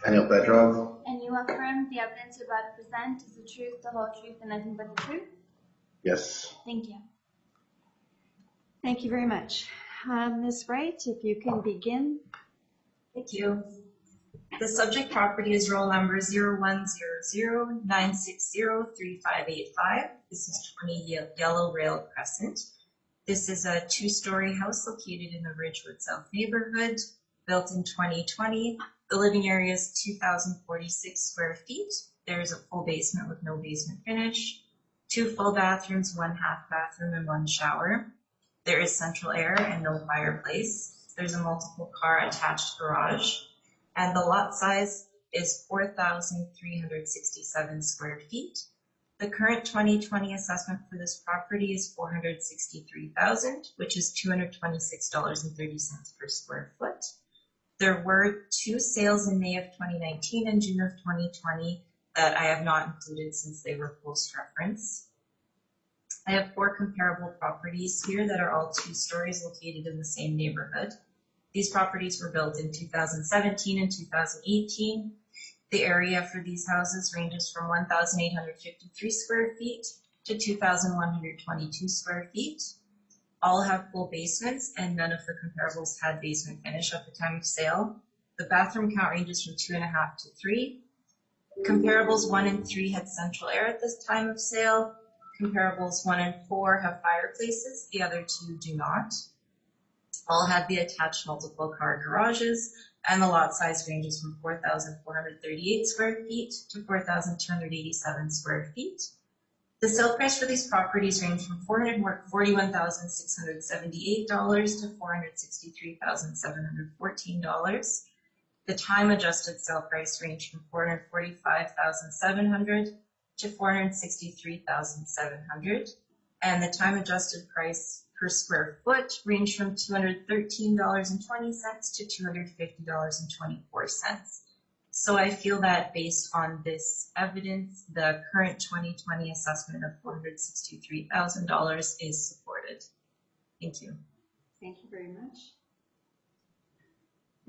Daniel Petrov. And you affirm the evidence you're about to present is the truth, the whole truth, and nothing but the truth? Yes. Thank you. Thank you very much. Ms. Wright, if you can begin. Thank you. The subject property is roll number 0100-960-3585. This is 20 Yellow Rail Crescent. This is a 2-story house located in the Ridgewood South neighborhood, built in 2020. The living area is 2,046 square feet. There's a full basement with no basement finish, 2 full bathrooms, 1 half bathroom, and 1 shower. There is central air and no fireplace. There's a multiple car attached garage, and the lot size is 4,367 square feet. The current 2020 assessment for this property is $463,000, which is $226.30 per square foot. There were 2 sales in May of 2019 and June of 2020 that I have not included since they were post-reference. I have 4 comparable properties here that are all 2 stories located in the same neighborhood. These properties were built in 2017 and 2018. The area for these houses ranges from 1,853 square feet to 2,122 square feet. All have full basements, and none of the comparables had basement finish at the time of sale. The bathroom count ranges from 2.5 to 3. Comparables 1 and 3 had central air at this time of sale. Comparables 1 and 4 have fireplaces, the other 2 do not. All have the attached multiple car garages, and the lot size ranges from 4,438 square feet to 4,287 square feet. The sale price for these properties range from $441,678 to $463,714. The time adjusted sale price ranged from $445,700 to $463,700, and the time adjusted price per square foot ranged from $213.20 to $250.24. So I feel that based on this evidence, the current 2020 assessment of $463,000 is supported. Thank you. Thank you very much.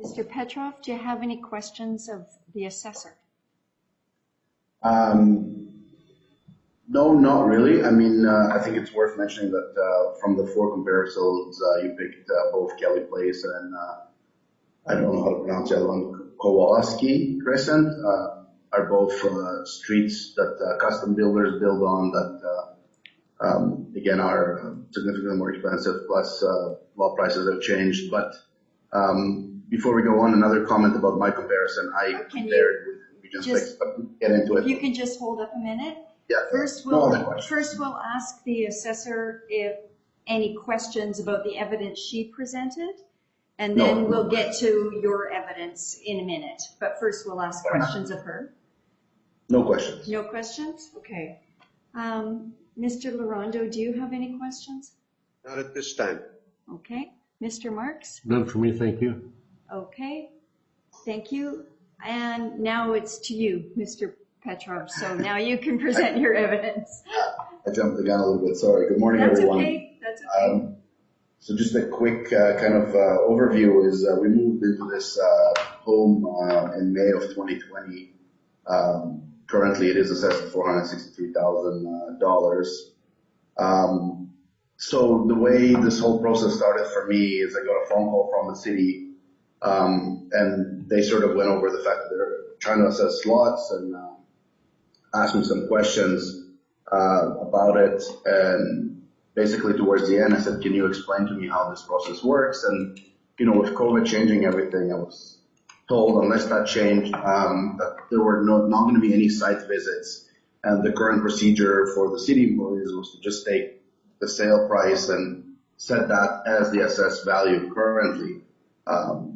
Mr. Petrov, do you have any questions of the assessor? No, not really. I mean, I think it's worth mentioning that from the 4 comparisons, you picked both Kelly Place and I don't know how to pronounce the other one, Caldwell Crescent, are both streets that custom builders build on that, again, are significantly more expensive, plus lot prices have changed. But before we go on, another comment about my comparison, I compared with, we just get into it. If you can just hold up a minute. Yeah. First we'll ask the assessor if any questions about the evidence she presented, and then we'll get to your evidence in a minute. But first we'll ask questions of her. No questions. No questions? Okay. Mr. Larondo, do you have any questions? Not at this time. Okay. Mr. Marks? None for me, thank you. Okay. Thank you. And now it's to you, Mr. Petrov. So now you can present your evidence. I jumped the gun a little bit, sorry. Good morning, everyone. Okay. That's okay. So just a quick kind of overview is we moved into this home in May of 2020. Currently it is assessed at $463,000. So the way this whole process started for me is I got a phone call from the city, and they sort of went over the fact that they're trying to assess lots and asked me some questions about it. And basically towards the end, I said, can you explain to me how this process works? And, you know, with COVID changing everything, I was told unless that changed, that there were not going to be any site visits. And the current procedure for the city employees was to just take the sale price and set that as the assessed value currently.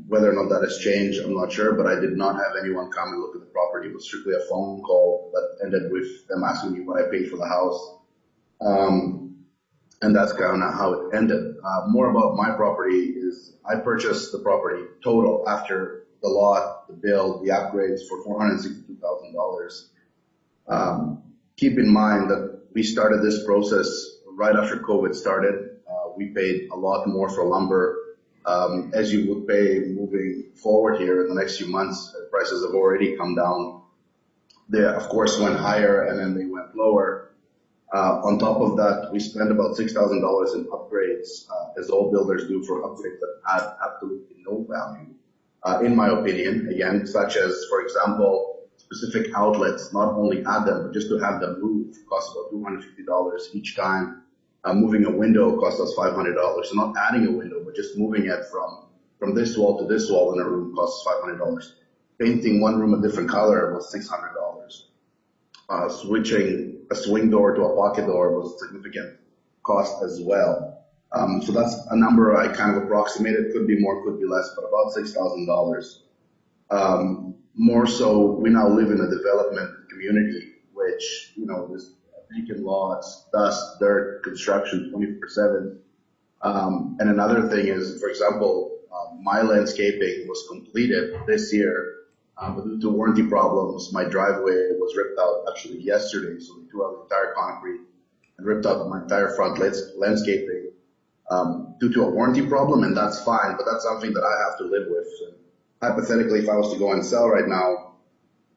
Whether or not that has changed, I'm not sure, but I did not have anyone come and look at the property. It was strictly a phone call that ended with them asking me what I paid for the house. And that's kind of how it ended. More about my property is I purchased the property total after the lot, the build, the upgrades for $462,000. Keep in mind that we started this process right after COVID started. We paid a lot more for lumber. As you would pay moving forward here in the next few months, prices have already come down. They, of course, went higher and then they went lower. On top of that, we spent about $6,000 in upgrades, as all builders do for upgrades that add absolutely no value, in my opinion, again, such as, for example, specific outlets, not only add them, but just to have them move costs about $250 each time. Moving a window costs us $500. So not adding a window, but just moving it from this wall to this wall in a room costs $500. Painting one room a different color was $600. Switching a swing door to a pocket door was a significant cost as well. So that's a number I kind of approximated. Could be more, could be less, but about $6,000. More so, we now live in a development community, which, you know, there's vacant lots, dust, dirt, construction 24/7. And another thing is, for example, my landscaping was completed this year, but due to warranty problems, my driveway was ripped out actually yesterday. So we threw out the entire concrete and ripped out my entire front landscaping due to a warranty problem, and that's fine, but that's something that I have to live with. And hypothetically, if I was to go and sell right now,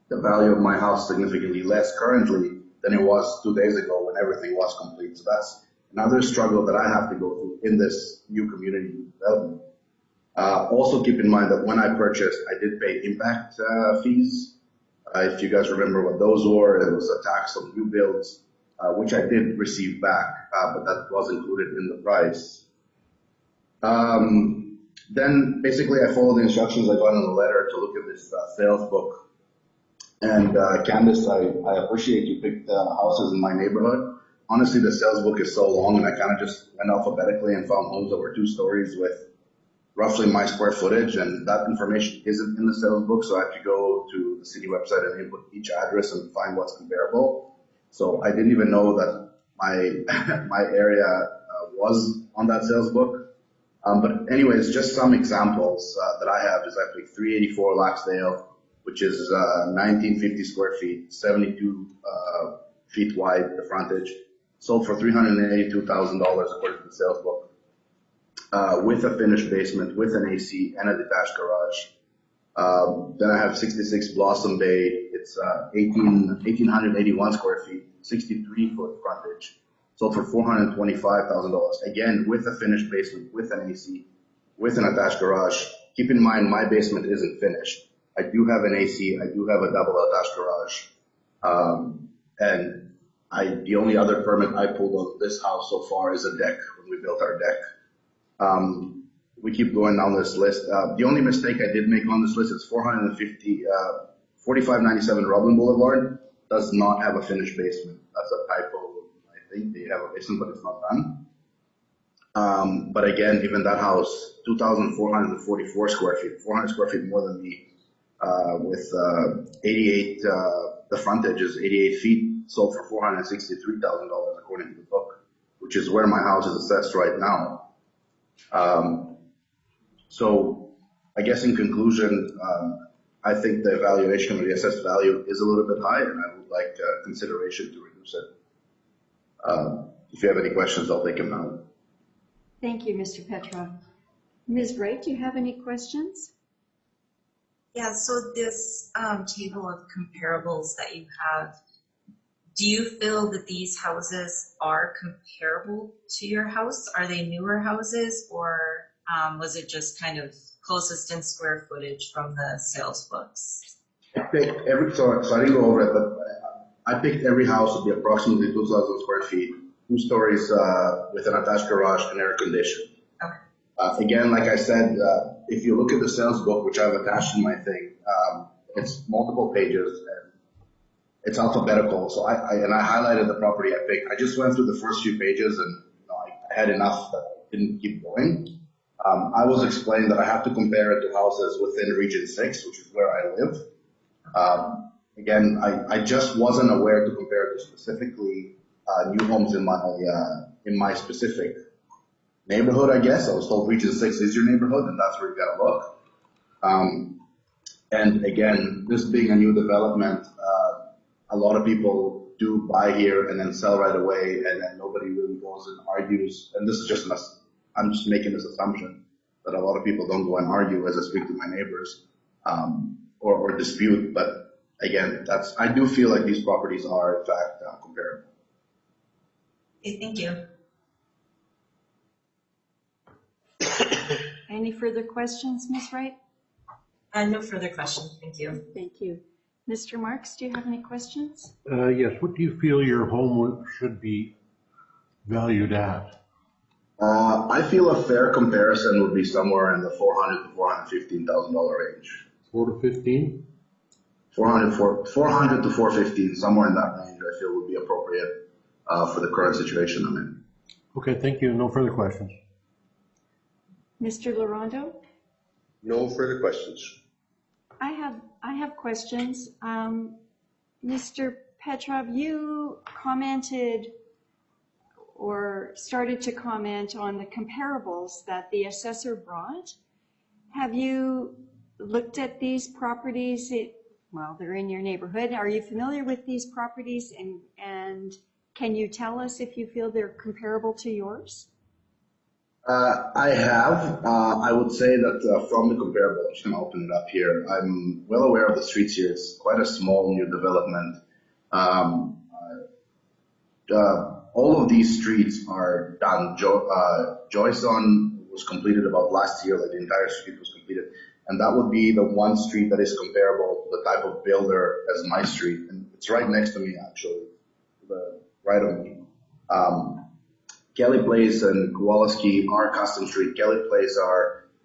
the value of my house is significantly less currently than it was 2 days ago when everything was complete. So that's another struggle that I have to go through in this new community development. Also keep in mind that when I purchased, I did pay impact fees. If you guys remember what those were, it was a tax on new builds, which I did receive back, but that was included in the price. Then basically I followed the instructions I got in the letter to look at this sales book. And Candace, I appreciate you picked houses in my neighborhood. Honestly, the sales book is so long, and I kind of just went alphabetically and found homes that were 2 stories with roughly my square footage, and that information isn't in the sales book, so I have to go to the city website and input each address and find what's comparable. So I didn't even know that my area was on that sales book. But anyways, just some examples that I have is actually 384 Laxdale, which is 1950 square feet, 72 feet wide, the frontage, sold for $382,000 according to the sales book. With a finished basement, with an AC and a detached garage. Then I have 66 Blossom Bay. It's 1,881 square feet, 63 foot frontage, sold for $425,000. Again, with a finished basement, with an AC, with an attached garage. Keep in mind, my basement isn't finished. I do have an AC. I do have a double attached garage. And the only other permit I pulled on this house so far is a deck when we built our deck. We keep going down this list. The only mistake I did make on this list is 4597 Robin Boulevard does not have a finished basement. That's a typo. I think they have a basement, but it's not done. But again, even that house, 2,444 square feet, 400 square feet more than me, with 88, the frontage is 88 feet, sold for $463,000 according to the book, which is where my house is assessed right now. So I guess in conclusion, I think the evaluation of the assessed value is a little bit high, and I would like consideration to reduce it. If you have any questions, I'll take them now. Thank you, Mr. Petrov. Ms. Wright, do you have any questions? Yeah, so this table of comparables that you have, do you feel that these houses are comparable to your house? Are they newer houses, or was it just kind of closest in square footage from the sales books? I picked so I didn't go over it, but I picked every house to be approximately 2,000 square feet, 2 stories with an attached garage and air conditioned. Okay. Again, like I said, if you look at the sales book, which I've attached in my thing, it's multiple pages and it's alphabetical. So I highlighted the property I picked. I just went through the first few pages and I had enough that I didn't keep going. I was explained that I have to compare it to houses within Region 6, which is where I live. Again, I just wasn't aware to compare it to specifically new homes in my specific neighborhood, I guess. I was told Region 6 is your neighborhood, and that's where you gotta look. And again, this being a new development, a lot of people do buy here and then sell right away, and then nobody really goes and argues. And this is just I'm just making this assumption that a lot of people don't go and argue as I speak to my neighbors, or dispute. But again, I do feel like these properties are in fact comparable. Okay, thank you. Any further questions, Ms. Wright? No further questions, thank you. Thank you. Mr. Marks, do you have any questions? Yes, what do you feel your home should be valued at? I feel a fair comparison would be somewhere in the $400,000 to $415,000 range. 4 to 15? 400 to 415, somewhere in that range, I feel would be appropriate for the current situation I'm in. Okay, thank you. No further questions. Mr. Larondo? No further questions. I have questions. Mr. Petrov, you commented or started to comment on the comparables that the assessor brought. Have you looked at these properties? Well, they're in your neighborhood. Are you familiar with these properties, and can you tell us if you feel they're comparable to yours? I have. I would say that from the comparable, I'm just going to open it up here. I'm well aware of the streets here. It's quite a small new development. All of these streets are done. Joyson was completed about last year, like the entire street was completed. And that would be the one street that is comparable to the type of builder as my street. And it's right next to me, actually, right of me. Kelly Place and Kowalski are custom street. Kelly Place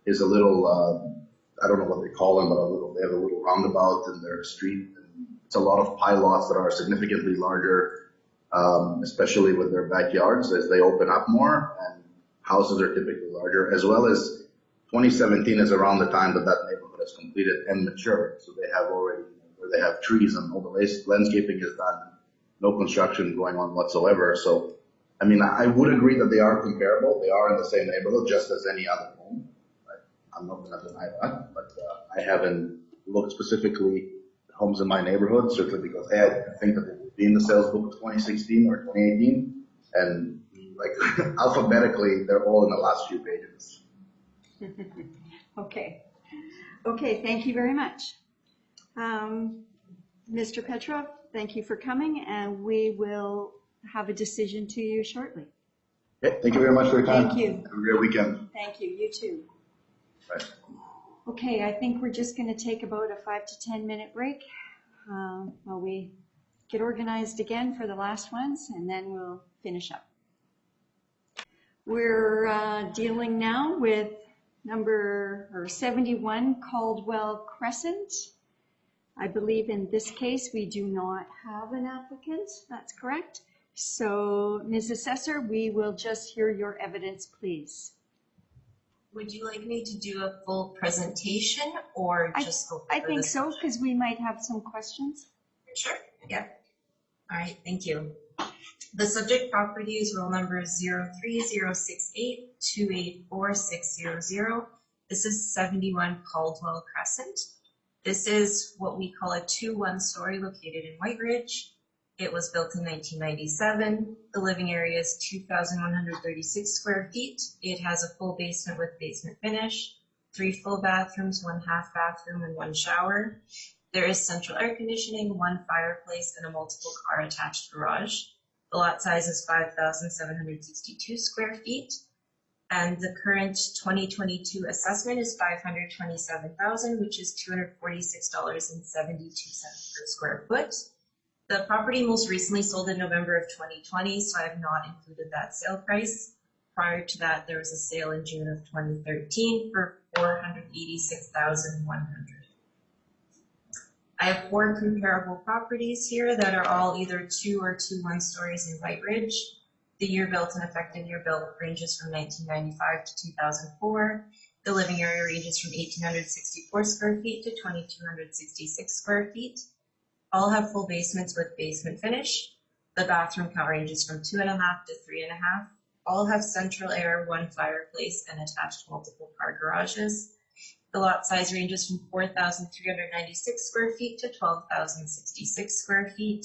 is a little, I don't know what they call them, but they have a little roundabout in their street. And it's a lot of pie lots that are significantly larger, especially with their backyards as they open up more, and houses are typically larger, as well as 2017 is around the time that neighborhood is completed and matured. So they have already, where they have trees and all the landscaping is done, no construction going on whatsoever. So I mean, I would agree that they are comparable. They are in the same neighborhood, just as any other home. Right? I'm not going to deny that, but I haven't looked specifically at homes in my neighborhood, certainly because I think that they would be in the sales book of 2016 or 2018, and like alphabetically, they're all in the last few pages. Okay. Okay, thank you very much. Mr. Petrov, thank you for coming, and we will have a decision to you shortly. Okay, thank you very much for your time. Thank you. Have a great weekend. Thank you. You too. Bye. Okay, I think we're just going to take about a 5 to 10 minute break while we get organized again for the last ones, and then we'll finish up. We're dealing now with number 71 Caldwell Crescent. I believe in this case we do not have an applicant. That's correct. So, Ms. Assessor, we will just hear your evidence, please. Would you like me to do a full presentation or just go I over think the so, subject? because we might have some questions. Sure, yeah. All right, thank you. The subject property is roll number 03068284600. This is 71 Caldwell Crescent. This is what we call a 2 one-story located in White Ridge. It was built in 1997. The living area is 2,136 square feet. It has a full basement with basement finish, 3 full bathrooms, 1 half bathroom, and 1 shower. There is central air conditioning, 1 fireplace, and a multiple car attached garage. The lot size is 5,762 square feet. And the current 2022 assessment is $527,000, which is $246.72 per square foot. The property most recently sold in November of 2020, so I have not included that sale price. Prior to that, there was a sale in June of 2013 for $486,100. I have 4 comparable properties here that are all either 2 or 2 one-stories in White Ridge. The year built and effective year built ranges from 1995 to 2004. The living area ranges from 1,864 square feet to 2,266 square feet. All have full basements with basement finish. The bathroom count ranges from 2.5 to 3.5. All have central air, 1 fireplace, and attached multiple car garages. The lot size ranges from 4,396 square feet to 12,066 square feet.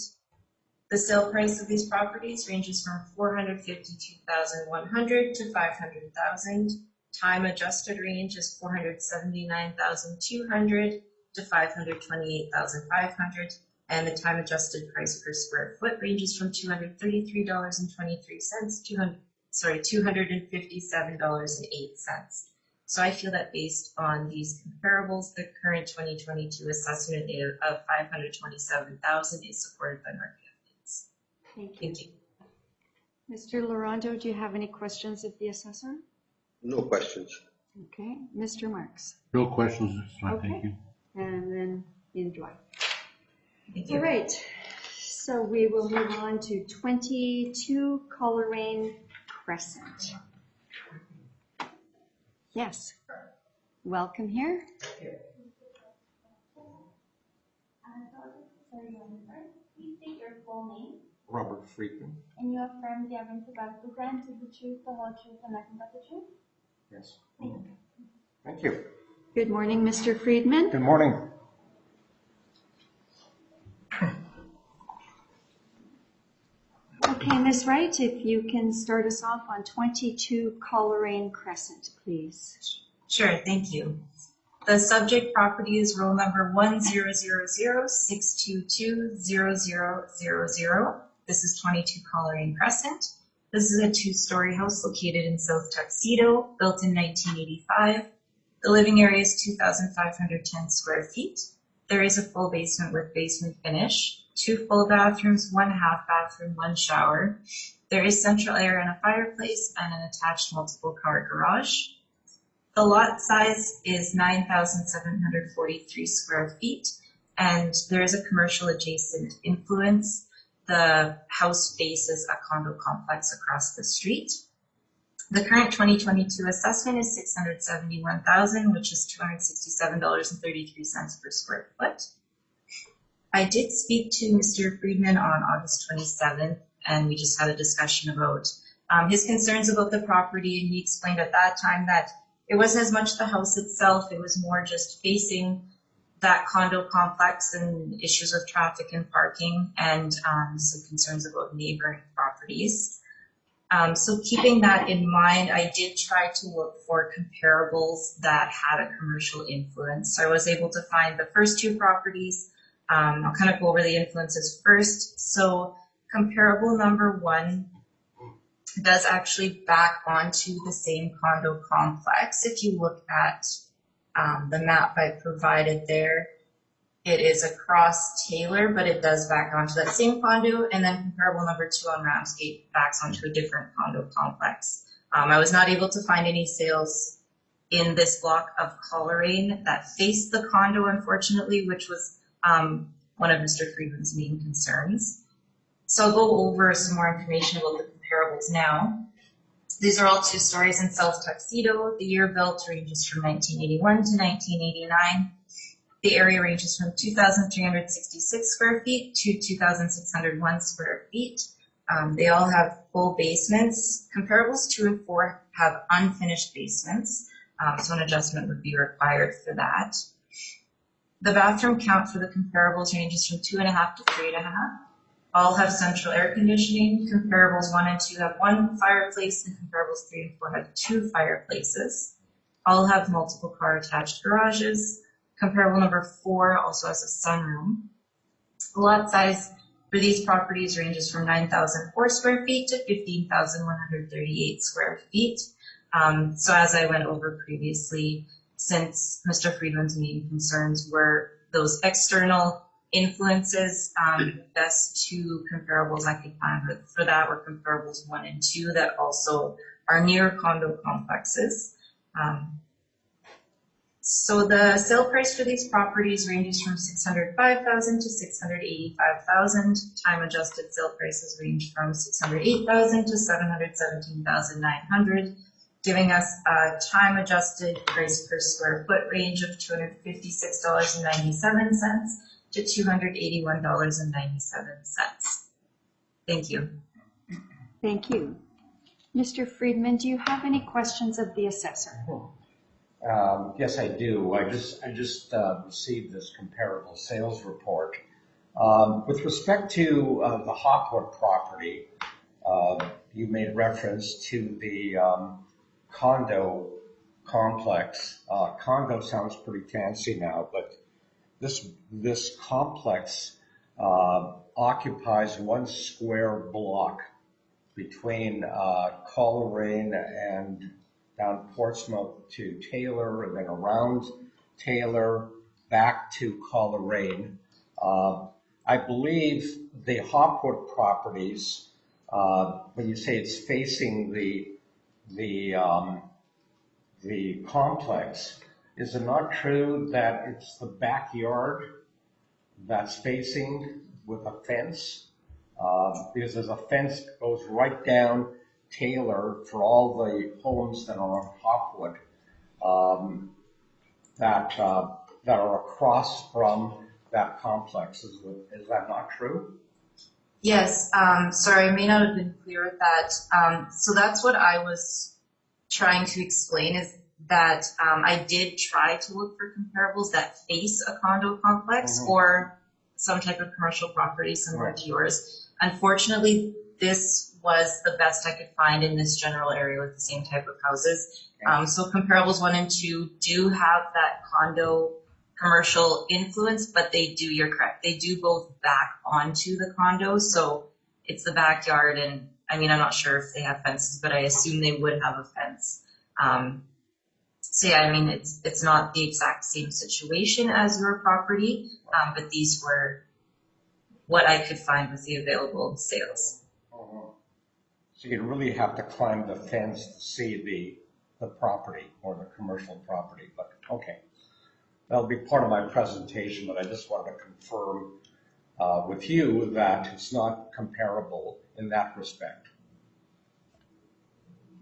The sale price of these properties ranges from $452,100 to $500,000. Time adjusted range is $479,200 to $528,500. And the time adjusted price per square foot ranges from $233.23 to $257.08. So I feel that based on these comparables, the current 2022 assessment of $527,000 is supported by market evidence. Thank you. Thank you. Mr. Laurando, do you have any questions of the assessor? No questions. Okay. Mr. Marks? No questions this time, thank Okay. you. And then enjoy. Thank you. All right. So we will move on to 22 Coloring Crescent. Yes. Welcome here. Please state your full name, Robert Friedman. and you affirm the evidence about to present is the truth, the whole truth, and nothing but the truth? Yes. Thank you. Good morning, Mr. Friedman. Good morning. Okay, Ms. Wright, if you can start us off on 22 Coloring Crescent, please. Sure, thank you. The subject property is roll number 1000-622-0000. This is 22 Coloring Crescent. This is a two-story house located in South Tuxedo, built in 1985. The living area is 2,510 square feet. There is a full basement with basement finish, 2 full bathrooms, 1 half bathroom, 1 shower. There is central air and a fireplace and an attached multiple car garage. The lot size is 9,743 square feet, and there is a commercial adjacent influence. The house faces a condo complex across the street. The current 2022 assessment is $671,000, which is $267.33 per square foot. I did speak to Mr. Friedman on August 27th, and we just had a discussion about his concerns about the property, and he explained at that time that it wasn't as much the house itself, it was more just facing that condo complex and issues with traffic and parking, and some concerns about neighboring properties. So keeping that in mind, I did try to look for comparables that had a commercial influence. So I was able to find the first 2 properties. I'll kind of go over the influences first. So comparable number 1 does actually back onto the same condo complex. If you look at the map I provided there, it is across Taylor, but it does back onto that same condo, and then comparable number 2 on Ramsgate backs onto a different condo complex. I was not able to find any sales in this block of Coloring that faced the condo, unfortunately, which was one of Mr. Friedman's main concerns. So I'll go over some more information about the comparables now. These are all 2 stories in South Tuxedo. The year built ranges from 1981 to 1989. The area ranges from 2,366 square feet to 2,601 square feet. They all have full basements. Comparables 2 and 4 have unfinished basements, so an adjustment would be required for that. The bathroom count for the comparables ranges from 2.5 to 3.5. All have central air conditioning. Comparables 1 and 2 have 1 fireplace, and comparables 3 and 4 have 2 fireplaces. All have multiple car attached garages. Comparable number 4 also has a sunroom. The lot size for these properties ranges from 9,004 square feet to 15,138 square feet. So as I went over previously, since Mr. Friedman's main concerns were those external influences, best 2 comparables I could find for that were comparables 1 and 2 that also are near condo complexes. So the sale price for these properties ranges from $605,000 to $685,000. Time adjusted sale prices range from $608,000 to $717,900, giving us a time adjusted price per square foot range of $256.97 to $281.97. Thank you. Thank you. Mr. Friedman, do you have any questions of the assessor? Yes, I do. I just received this comparable sales report. With respect to the Hopwood property, you made reference to the condo complex. Condo sounds pretty fancy now, but this complex occupies 1 square block between Coloring and down Portsmouth to Taylor, and then around Taylor back to Coloring. I believe the Hopwood properties, when you say it's facing the complex, is it not true that it's the backyard that's facing with a fence? Because there's a fence that goes right down Taylor for all the homes that are on Hopwood that are across from that complex. Is that not true? Yes, sorry, I may not have been clear with that. So that's what I was trying to explain is that I did try to look for comparables that face a condo complex or some type of commercial property similar to yours. Unfortunately, this was the best I could find in this general area with the same type of houses. So comparables 1 and 2 do have that condo commercial influence, but they do, you're correct, they do both back onto the condos. So it's the backyard, and I mean, I'm not sure if they have fences, but I assume they would have a fence. So yeah, I mean, it's not the exact same situation as your property, but these were what I could find with the available sales. So you really have to climb the fence to see the property or the commercial property, but okay. That'll be part of my presentation, but I just wanted to confirm with you that it's not comparable in that respect.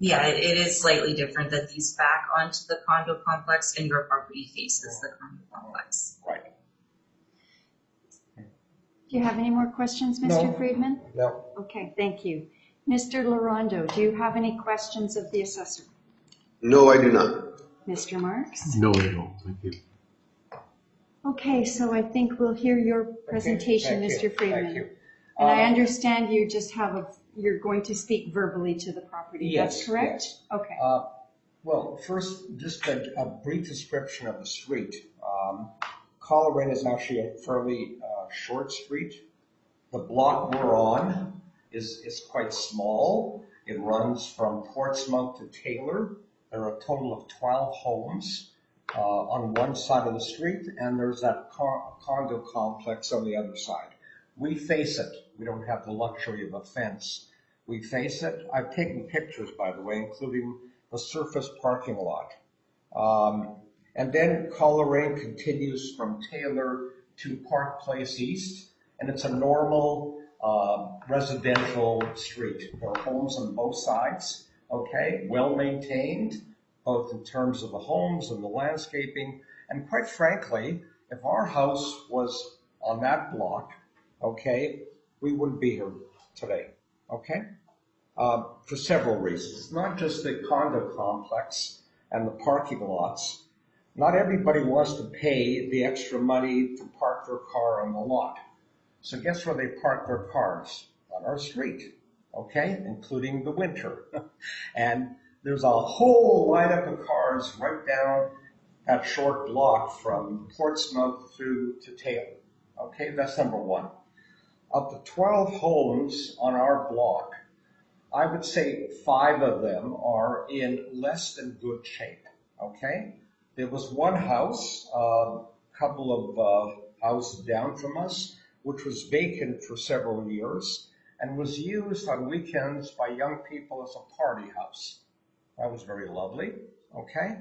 Yeah, it is slightly different that these back onto the condo complex and your property faces the condo complex. Right. Do you have any more questions, Mr. Friedman? No. Okay, thank you. Mr. Larondo, do you have any questions of the assessor? No, I do not. Mr. Marks? No, I don't. Thank you. Okay, so I think we'll hear your presentation, Thank Mr. Friedman. Thank you. And I understand you just you're going to speak verbally to the property, Yes, that's correct? yes. Okay. Well, first, just a brief description of the street. Coloring is actually a fairly short street. The block we're on is quite small. It runs from Portsmouth to Taylor. There are a total of 12 homes on one side of the street, and there's that condo complex on the other side. We face it. We don't have the luxury of a fence. We face it. I've taken pictures, by the way, including the surface parking lot. And then Coloring continues from Taylor to Park Place East, and it's a normal residential street. There are homes on both sides, okay, well maintained, both in terms of the homes and the landscaping. And quite frankly, if our house was on that block, okay, we wouldn't be here today, okay? For several reasons, not just the condo complex and the parking lots. Not everybody wants to pay the extra money to park their car on the lot. So guess where they park their cars? On our street, okay, including the winter. And there's a whole lineup of cars right down that short block from Portsmouth through to Taylor. Okay, that's number one. Of the 12 homes on our block, I would say 5 of them are in less than good shape, okay? There was one house, a couple of houses down from us, which was vacant for several years and was used on weekends by young people as a party house. That was very lovely, okay?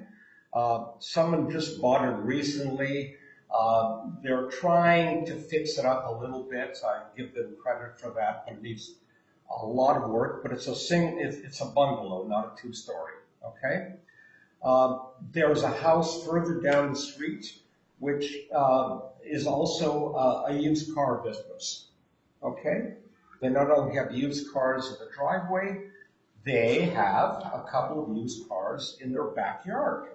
Someone just bought it recently. They're trying to fix it up a little bit. I give them credit for that. It needs a lot of work, but it's a bungalow, not a 2-story, okay? There's a house further down the street, which is also a used car business, okay? They not only have used cars in the driveway, they have a couple of used cars in their backyard.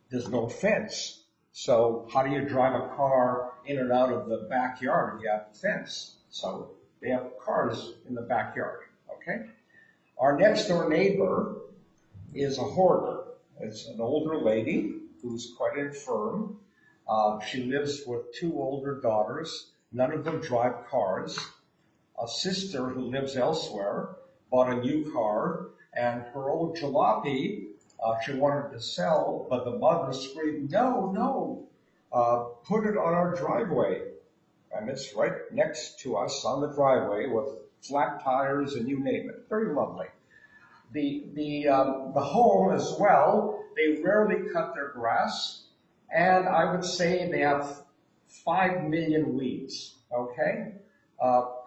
There's no fence. So how do you drive a car in and out of the backyard if you have a fence? So they have cars in the backyard, okay? Our next door neighbor is a hoarder. It's an older lady who's quite infirm. She lives with 2 older daughters. None of them drive cars. A sister who lives elsewhere bought a new car, and her old jalopy she wanted to sell, but the mother screamed, no, put it on our driveway. And it's right next to us on the driveway with flat tires and you name it. Very lovely. The home as well, they rarely cut their grass, and I would say they have 5 million weeds, okay?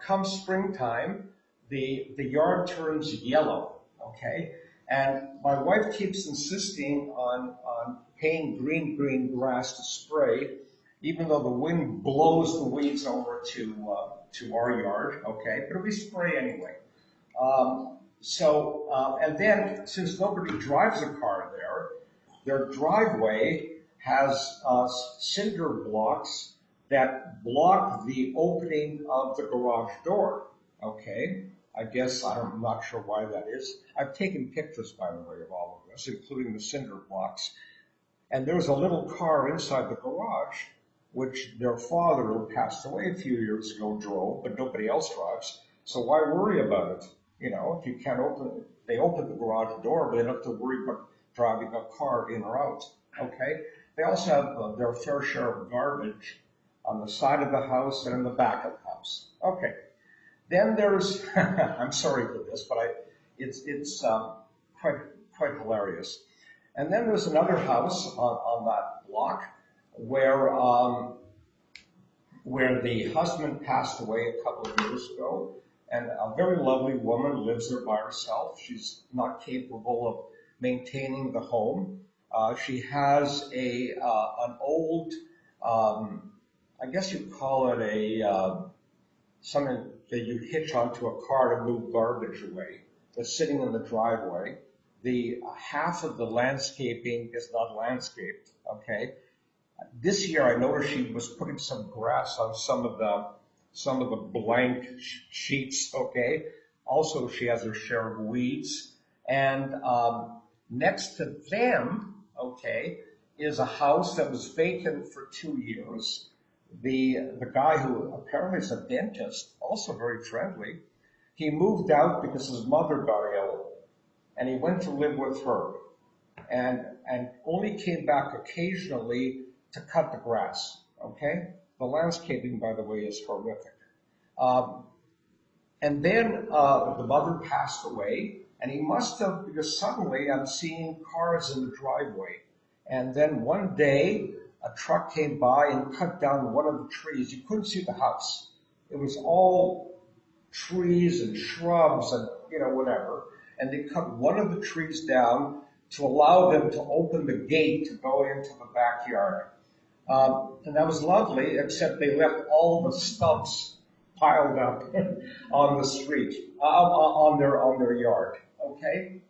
Come springtime, the yard turns yellow, okay? And my wife keeps insisting on paying green grass to spray, even though the wind blows the weeds over to to our yard, okay? But we spray anyway. And then since nobody drives a car there, their driveway has cinder blocks that block the opening of the garage door, okay? I guess I'm not sure why that is. I've taken pictures, by the way, of all of this, including the cinder blocks. And there's a little car inside the garage, which their father, who passed away a few years ago, drove, but nobody else drives. So why worry about it? You know, if you can't they open the garage door, but they don't have to worry about driving a car in or out, okay? They also have their fair share of garbage on the side of the house and in the back of the house. Okay. Then there's, I'm sorry for this, but it's quite hilarious. And then there's another house on that block where the husband passed away a couple of years ago, and a very lovely woman lives there by herself. She's not capable of maintaining the home. She has an old, I guess you'd call it something that you hitch onto a car to move garbage away. That's sitting in the driveway. The half of the landscaping is not landscaped, okay? This year I noticed she was putting some grass on some of the blank sheets, okay? Also, she has her share of weeds. And next to them, okay, is a house that was vacant for 2 years. The guy who apparently is a dentist, also very friendly, he moved out because his mother got ill, and he went to live with her, and only came back occasionally to cut the grass, okay? The landscaping, by the way, is horrific. And then the mother passed away, and he must have, because suddenly I'm seeing cars in the driveway. And then one day, a truck came by and cut down one of the trees. You couldn't see the house. It was all trees and shrubs and, you know, whatever. And they cut one of the trees down to allow them to open the gate to go into the backyard. And that was lovely, except they left all the stumps piled up on the street, on their yard, okay?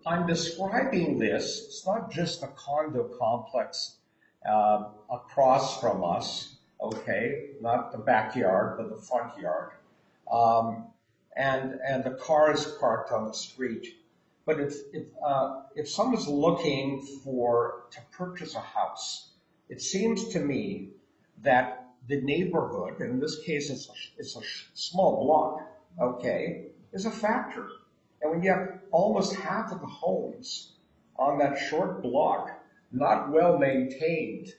I'm describing this, it's not just a condo complex across from us, okay? Not the backyard, but the front yard. And the car is parked on the street. But if someone's looking to purchase a house, it seems to me that the neighborhood, and in this case it's a small block, okay, is a factor. And when you have almost half of the homes on that short block not well maintained,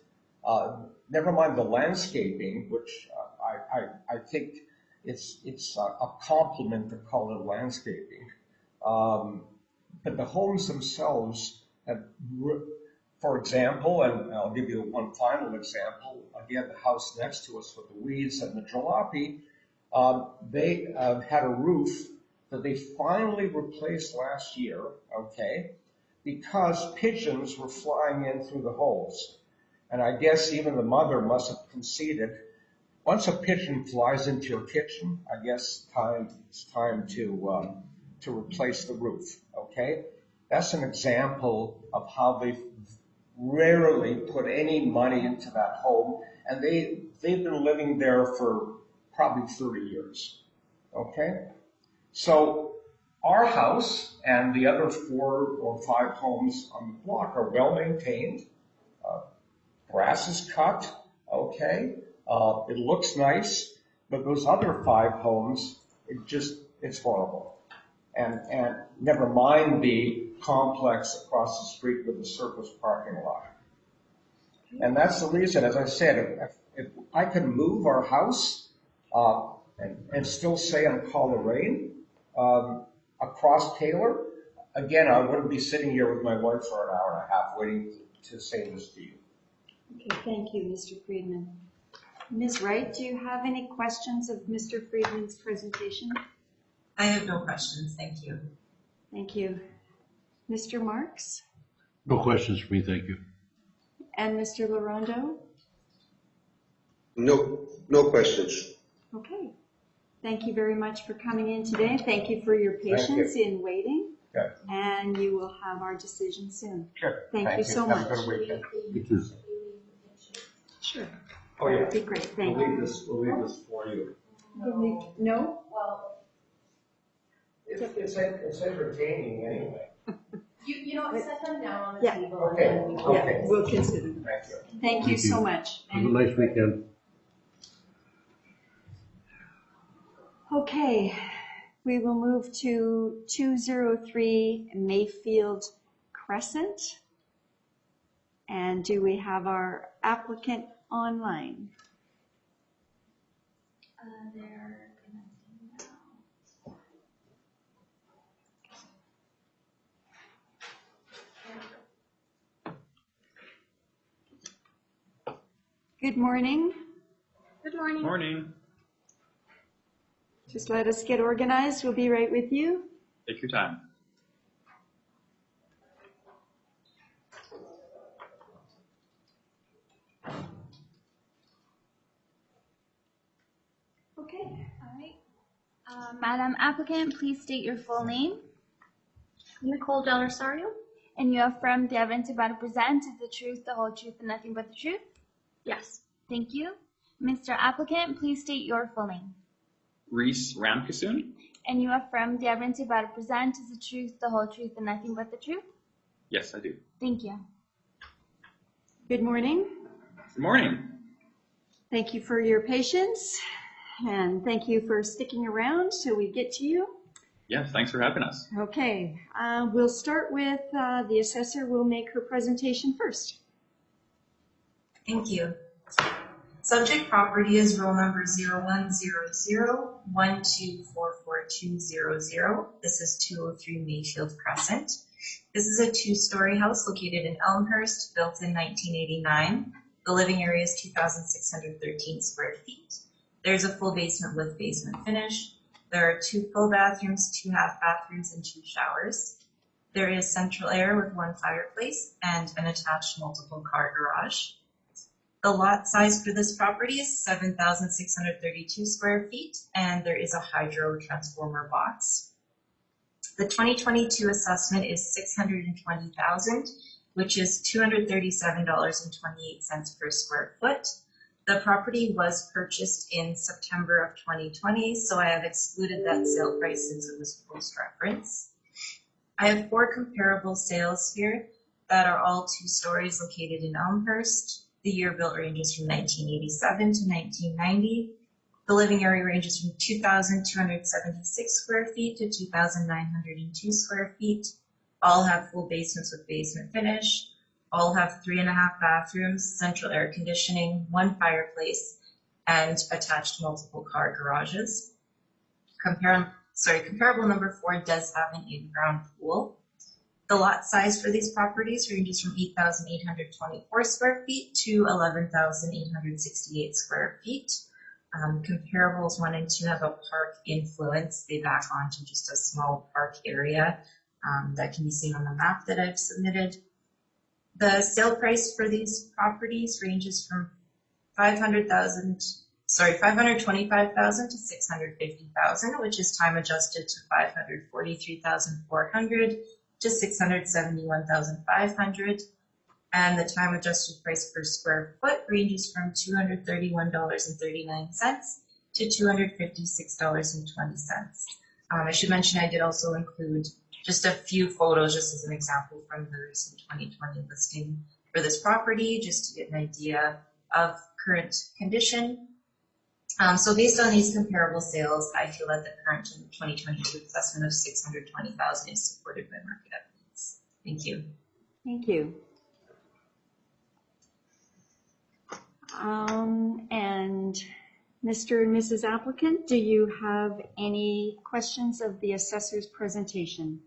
never mind the landscaping, which I think it's a compliment to call it landscaping. But the homes themselves have, for example, and I'll give you one final example, again, the house next to us with the weeds and the jalopy, they had a roof that they finally replaced last year, okay, because pigeons were flying in through the holes. And I guess even the mother must have conceded, once a pigeon flies into your kitchen, I guess it's time to replace the roof, okay? That's an example of how they've rarely put any money into that home, and they've been living there for probably 30 years, okay? So our house and the other 4 or 5 homes on the block are well maintained. Grass is cut, okay? It looks nice, but those other 5 homes, it's horrible. And never mind the complex across the street with the surface parking lot. And that's the reason, as I said, if I can move our house and still say I'm Coloring across Taylor, again, I wouldn't be sitting here with my wife for an hour and a half waiting to say this to you. Okay, thank you, Mr. Friedman. Ms. Wright, do you have any questions of Mr. Friedman's presentation? I have no questions, thank you. Thank you. Mr. Marks? No questions for me, thank you. And Mr. Larondo? No questions. Okay. Thank you very much for coming in today. Thank you for your patience in waiting. Good. And you will have our decision soon. Sure. Thank you so Have much. a good weekend. You too. Sure. Oh, That yeah. would be great. Thank We'll you. leave this for you. No? It's entertaining anyway. You know, set them down on the Yeah. table. Okay. Yeah, we'll consider. Thank you. Thank you so much. Have a nice weekend. Okay, we will move to 203 Mayfield Crescent. And do we have our applicant online? They're connecting now. Good morning. Good morning. Morning. Just let us get organized. We'll be right with you. Take your time. Okay. All right. Madam Applicant, please state your full name. Nicole Del Rosario? And you affirm the evidence you're about to present is the truth, the whole truth, and nothing but the truth? Yes. Thank you. Mr. Applicant, please state your full name. Reese Ramkasoon? And you affirm the evidence you're about to present is the truth, the whole truth, and nothing but the truth? Yes, I do. Thank you. Good morning. Good morning. Thank you for your patience and thank you for sticking around till we get to you. Yeah, thanks for having us. Okay, we'll start with the assessor will make her presentation first. Thank you. Subject property is roll number 010012444200. This is 203 Mayfield Crescent. This is a two-story house located in Elmhurst, built in 1989. The living area is 2,613 square feet. There's a full basement with basement finish. There are 2 full bathrooms, 2 half bathrooms, and 2 showers. There is central air with 1 fireplace and an attached multiple car garage. The lot size for this property is 7,632 square feet, and there is a hydro transformer box. The 2022 assessment is $620,000, which is $237.28 per square foot. The property was purchased in September of 2020, so I have excluded that sale price since it was post-reference. I have 4 comparable sales here that are all 2 stories located in Elmhurst. The year built ranges from 1987 to 1990. The living area ranges from 2,276 square feet to 2,902 square feet. All have full basements with basement finish. All have 3.5 bathrooms, central air conditioning, 1 fireplace, and attached multiple car garages. Comparable number 4 does have an in-ground pool. The lot size for these properties ranges from 8,824 square feet to 11,868 square feet. Comparables 1 and 2 have a park influence. They back onto just a small park area that can be seen on the map that I've submitted. The sale price for these properties ranges from $525,000 to $650,000, which is time adjusted to $543,400 to $671,500, and the time adjusted price per square foot ranges from $231.39 to $256.20. I should mention I did also include just a few photos, just as an example, from the recent 2020 listing for this property, just to get an idea of current condition. So based on these comparable sales, I feel that the current 2022 assessment of $620,000 is supported by market evidence. Thank you. Thank you. And Mr. and Mrs. Applicant, do you have any questions of the assessor's presentation?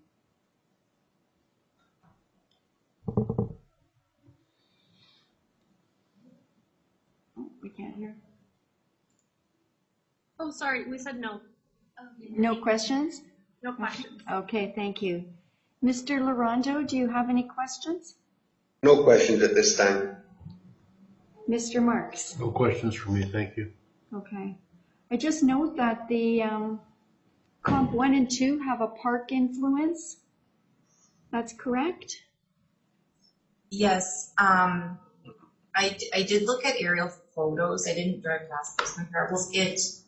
Oh, we can't hear. Oh, sorry, we said no. No questions? No questions. Okay, thank you. Mr. Larondo, do you have any questions? No questions at this time. Mr. Marks? No questions for me, thank you. Okay. I just note that the comp 1 and 2 have a park influence. That's correct? Yes, I did look at aerial photos. I didn't drive past those comparables. It's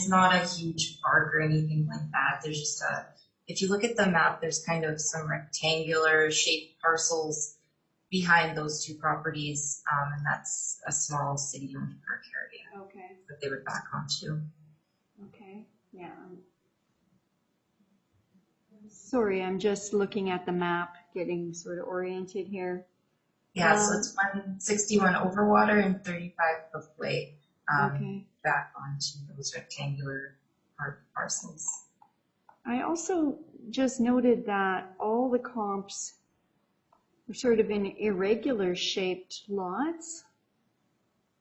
not a huge park or anything like that. There's just if you look at the map, there's kind of some rectangular shaped parcels behind those two properties, and that's a small city-owned park area. Okay. That they would back onto. Okay, yeah. Sorry, I'm just looking at the map, getting sort of oriented here. Yeah, so it's 161 Overwater and 35 Cliffway, okay. back onto those rectangular parcels. I also just noted that all the comps are sort of in irregular shaped lots.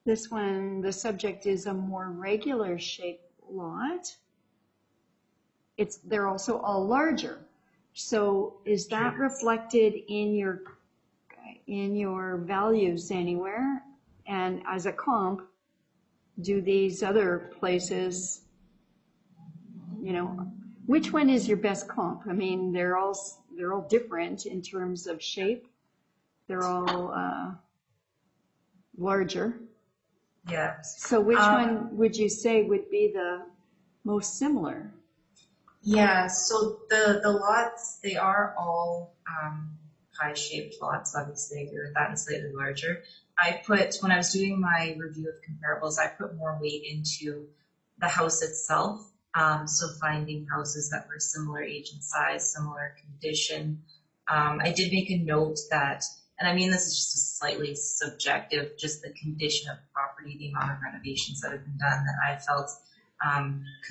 This one, the subject is a more regular shaped lot. They're also all larger. So is that reflected in your values anywhere? And as a comp, do these other places, which one is your best comp? I mean, they're all different in terms of shape. They're all larger. Yes. So which one would you say would be the most similar? Yeah, so the lots, they are all pie-shaped lots. Obviously, I agree with that, and slightly larger. When I was doing my review of comparables, I put more weight into the house itself. So finding houses that were similar age and size, similar condition. I did make a note that, and I mean this is just a slightly subjective, just the condition of the property, the amount of renovations that have been done, that I felt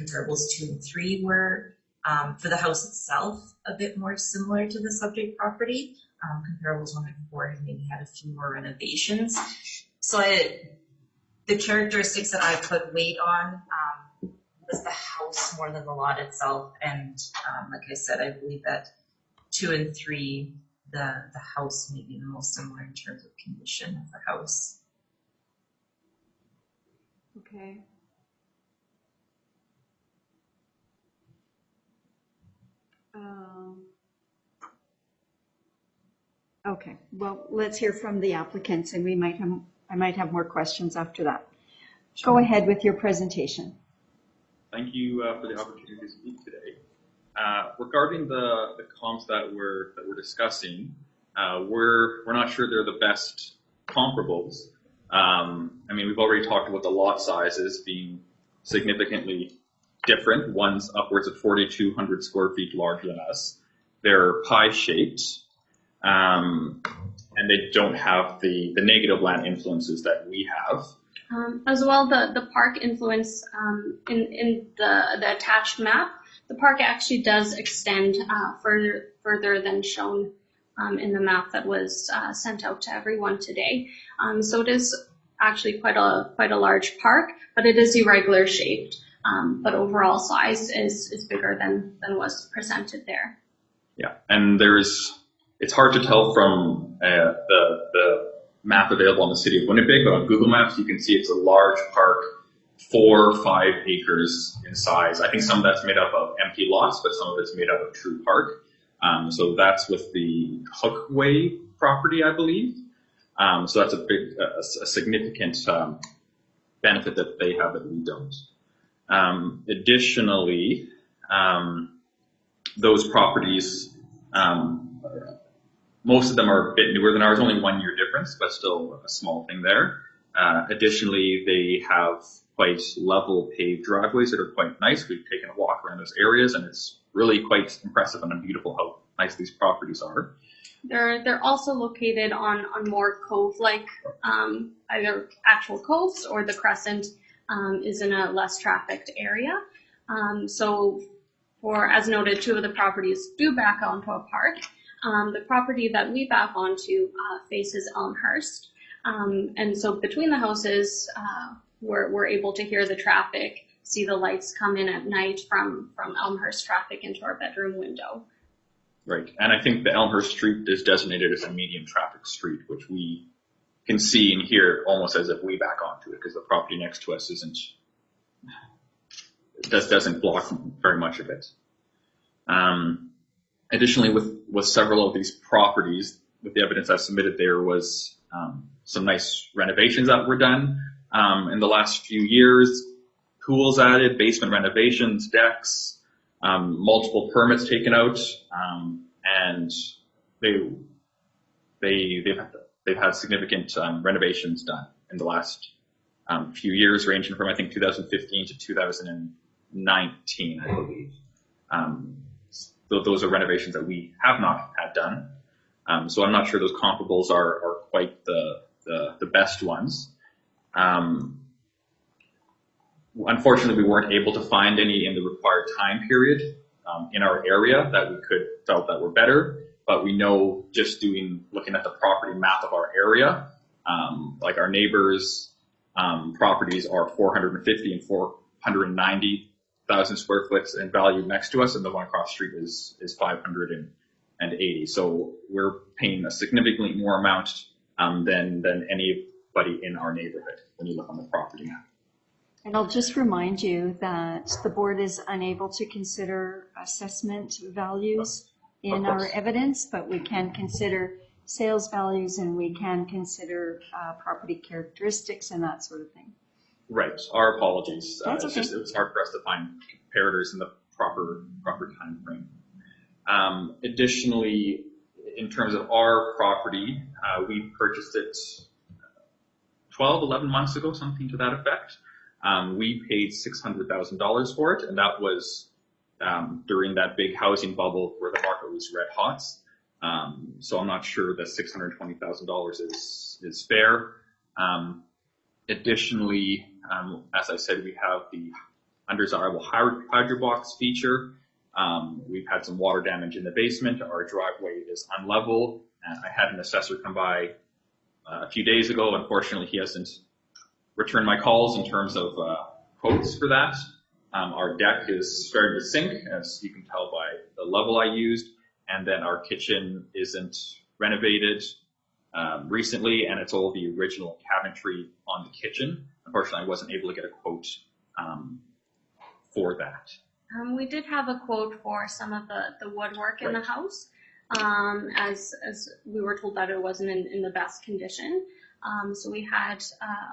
comparables 2 and 3 were, for the house itself, a bit more similar to the subject property. Comparables 1 and 4 had maybe had a few more renovations. So the characteristics that I put weight on was the house more than the lot itself. And like I said, I believe that 2 and 3, the house may be the most similar in terms of condition of the house. Okay. Okay, well, let's hear from the applicants, and I might have more questions after that. Go ahead with your presentation. Thank you for the opportunity to speak today. Regarding the comps that we're discussing, we're not sure they're the best comparables. We've already talked about the lot sizes being significantly different. One's upwards of 4,200 square feet larger than us. They're pie-shaped, and they don't have the negative land influences that we have. As well, the park influence in the attached map, the park actually does extend further than shown in the map that was sent out to everyone today. So it is actually quite a large park, but it is irregular shaped. But overall size is bigger than was presented there. Yeah, and it's hard to tell from the map available on the city of Winnipeg, but on Google Maps you can see it's a large park, 4 or 5 acres in size. I think some of that's made up of empty lots, but some of it's made up of true park. So that's with the Hookway property, I believe. So that's a significant benefit that they have that we don't. Additionally, those properties, most of them are a bit newer than ours, only 1 year difference, but still a small thing there. Additionally, they have quite level paved driveways that are quite nice. We've taken a walk around those areas, and it's really quite impressive and beautiful how nice these properties are. They're also located on more cove-like, either actual coves, or the crescent is in a less trafficked area. So as noted, 2 of the properties do back onto a park. The property that we back onto faces Elmhurst. And so between the houses, we're able to hear the traffic, see the lights come in at night from Elmhurst traffic into our bedroom window. Right, and I think the Elmhurst Street is designated as a medium traffic street, which we can see and hear almost as if we back onto it, because the property next to us isn't doesn't block very much of it. Additionally, with several of these properties, with the evidence I've submitted, there was some nice renovations that were done in the last few years. Pools added, basement renovations, decks, multiple permits taken out, and they've had significant renovations done in the last few years, ranging from I think 2015 to 2019, I believe. Those are renovations that we have not had done. So I'm not sure those comparables are quite the best ones. Unfortunately, we weren't able to find any in the required time period in our area that we felt that were better. But we know just looking at the property map of our area, like our neighbors' properties are 450 and 490,000 square foot in value next to us, and the one across the street is 580. So we're paying a significantly more amount than anybody in our neighborhood when you look on the property map. And I'll just remind you that the board is unable to consider assessment values in our evidence, but we can consider sales values and we can consider property characteristics and that sort of thing. Right. Our apologies. That's okay. It's hard for us to find comparators in the proper time frame. Additionally, in terms of our property, we purchased it 11 months ago, something to that effect. We paid $600,000 for it, and that was during that big housing bubble where the market was red hot. So I'm not sure that $620,000 is fair. Additionally, as I said, we have the undesirable hydro box feature. We've had some water damage in the basement. Our driveway is unlevel. I had an assessor come by a few days ago. Unfortunately, he hasn't returned my calls in terms of quotes for that. Our deck is starting to sink, as you can tell by the level I used. And then our kitchen isn't renovated recently, and it's all the original cabinetry on the kitchen. Unfortunately, I wasn't able to get a quote for that. We did have a quote for some of the woodwork in the house, as we were told that it wasn't in the best condition. So we had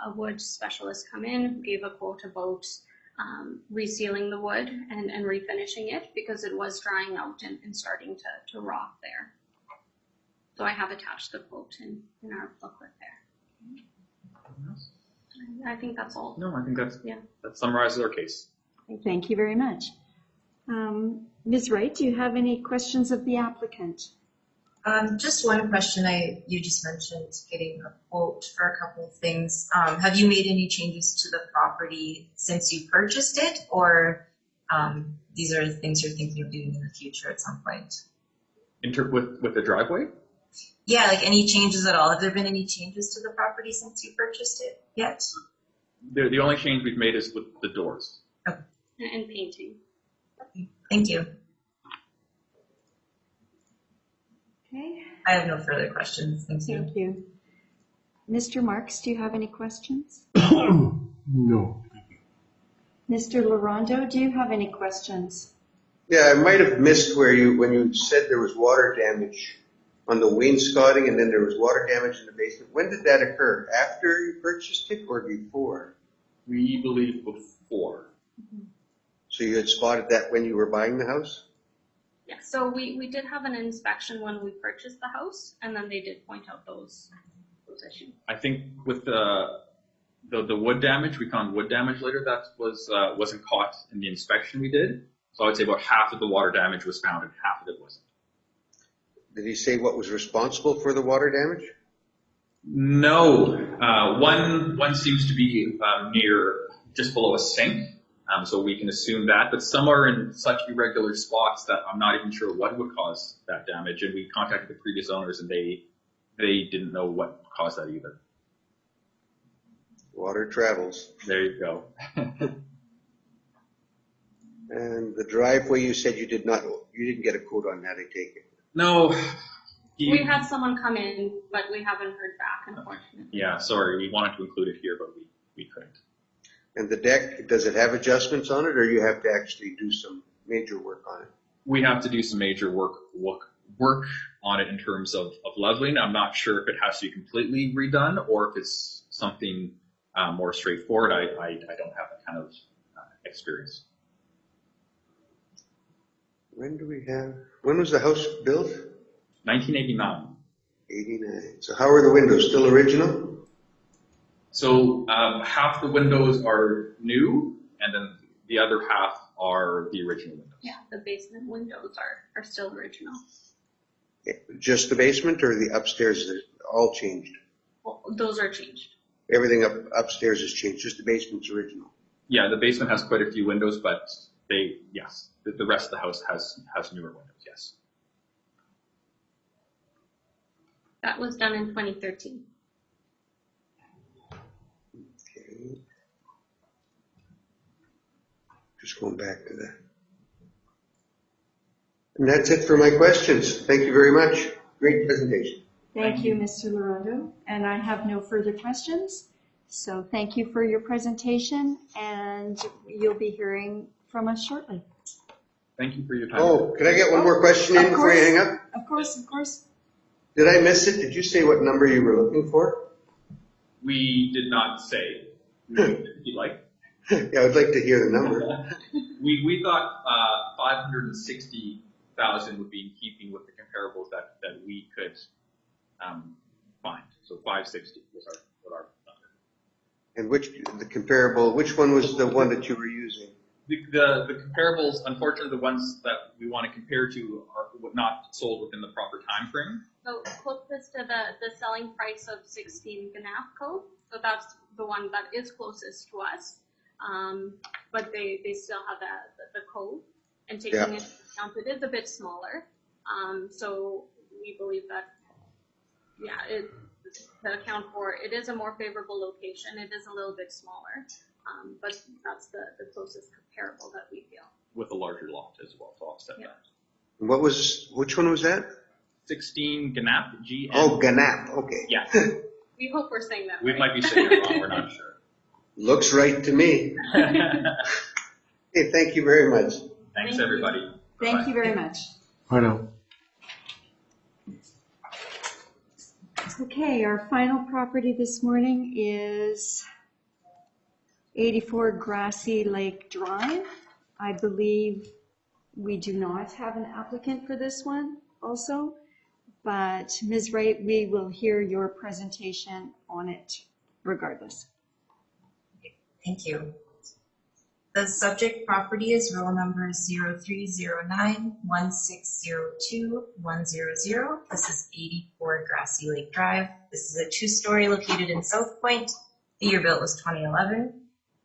a wood specialist come in who gave a quote about resealing the wood and refinishing it because it was drying out and starting to rot there. So I have attached the quote in our booklet there. I think that's all. No, I think that summarizes our case. Thank you very much. Ms. Wright, do you have any questions of the applicant? Just one question. You just mentioned getting a quote for a couple of things. Have you made any changes to the property since you purchased it, or these are things you're thinking of doing in the future at some point? With the driveway? Yeah, like any changes at all. Have there been any changes to the property since you purchased it yet? The only change we've made is with the doors. Okay. And painting. Okay. Thank you. Okay. I have no further questions. Thank you. Thank you. Mr. Marks, do you have any questions? No. Mr. Larondo, do you have any questions? Yeah, I might have missed when you said there was water damage on the wainscoting and then there was water damage in the basement. When did that occur? After you purchased it or before? We believe before. Mm-hmm. So you had spotted that when you were buying the house? Yeah, so we did have an inspection when we purchased the house, and then they did point out those issues. I think with the wood damage, we found wood damage later that wasn't caught in the inspection we did. So I would say about half of the water damage was found and half of it wasn't. Did he say what was responsible for the water damage? No. One seems to be near just below a sink. So we can assume that, but some are in such irregular spots that I'm not even sure what would cause that damage. And we contacted the previous owners and they didn't know what caused that either. Water travels. There you go. And the driveway, you said you didn't get a quote on that, I take it? No. We had someone come in, but we haven't heard back, unfortunately. Yeah, sorry. We wanted to include it here, but we couldn't. And the deck, does it have adjustments on it, or you have to actually do some major work on it? We have to do some major work on it in terms of leveling. I'm not sure if it has to be completely redone or if it's something more straightforward. I don't have that kind of experience. When was the house built? 1989. 89. So how are the windows? Still original? So half the windows are new, and then the other half are the original windows. Yeah, the basement windows are still original. Just the basement, or the upstairs is all changed? Well, those are changed. Everything upstairs is changed, just the basement's original? Yeah, the basement has quite a few windows, but yes, the rest of the house has newer windows, yes. That was done in 2013. Okay. Just going back to that. And that's it for my questions. Thank you very much. Great presentation. Thank you, Mr. Larondo. And I have no further questions. So thank you for your presentation, and you'll be hearing from us shortly. Thank you for your time. Oh, could I get one more question in before you hang up? Of course, of course. Did I miss it? Did you say what number you were looking for? We did not say. If you'd like. Yeah, I would like to hear the number. We thought 560,000 would be in keeping with the comparables that we could find. So 560 was our number. And which one was the one that you were using? The comparables, unfortunately, the ones that we want to compare to are not sold within the proper time frame. So closest to the selling price of 16 Gannap code. So that's the one that is closest to us. But they still have the code, and taking into account it is a bit smaller. So we believe that, to account for it is a more favorable location. It is a little bit smaller, but that's the closest comparable that we feel. With a larger lot as well to offset that. Which one was that? 16 Gannap, G. Oh, Gannap, okay. Yeah. We hope we're saying that We right. might be saying it wrong, we're not sure. Looks right to me. Hey, thank you very much. Thanks, everybody. Thank you very much. I know. Okay, our final property this morning is 84 Grassy Lake Drive. I believe we do not have an applicant for this one also, but Ms. Wright, we will hear your presentation on it regardless. Thank you. The subject property is roll number 0309-1602-100. This is 84 Grassy Lake Drive. This is a two-story located in South Point. The year built was 2011.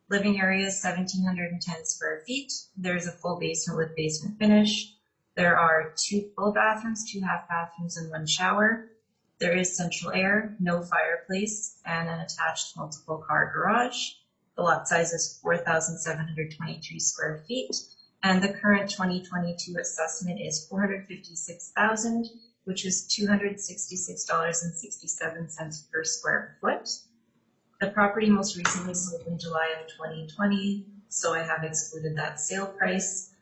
Living area is 1,710 square feet. There's a full basement with basement finish. There are 2 full bathrooms, 2 half bathrooms, and 1 shower. There is central air, no fireplace, and an attached multiple car garage. The lot size is 4,723 square feet, and the current 2022 assessment is $456,000, which is $266.67 per square foot. The property most recently sold in July of 2020, so I have excluded that sale price.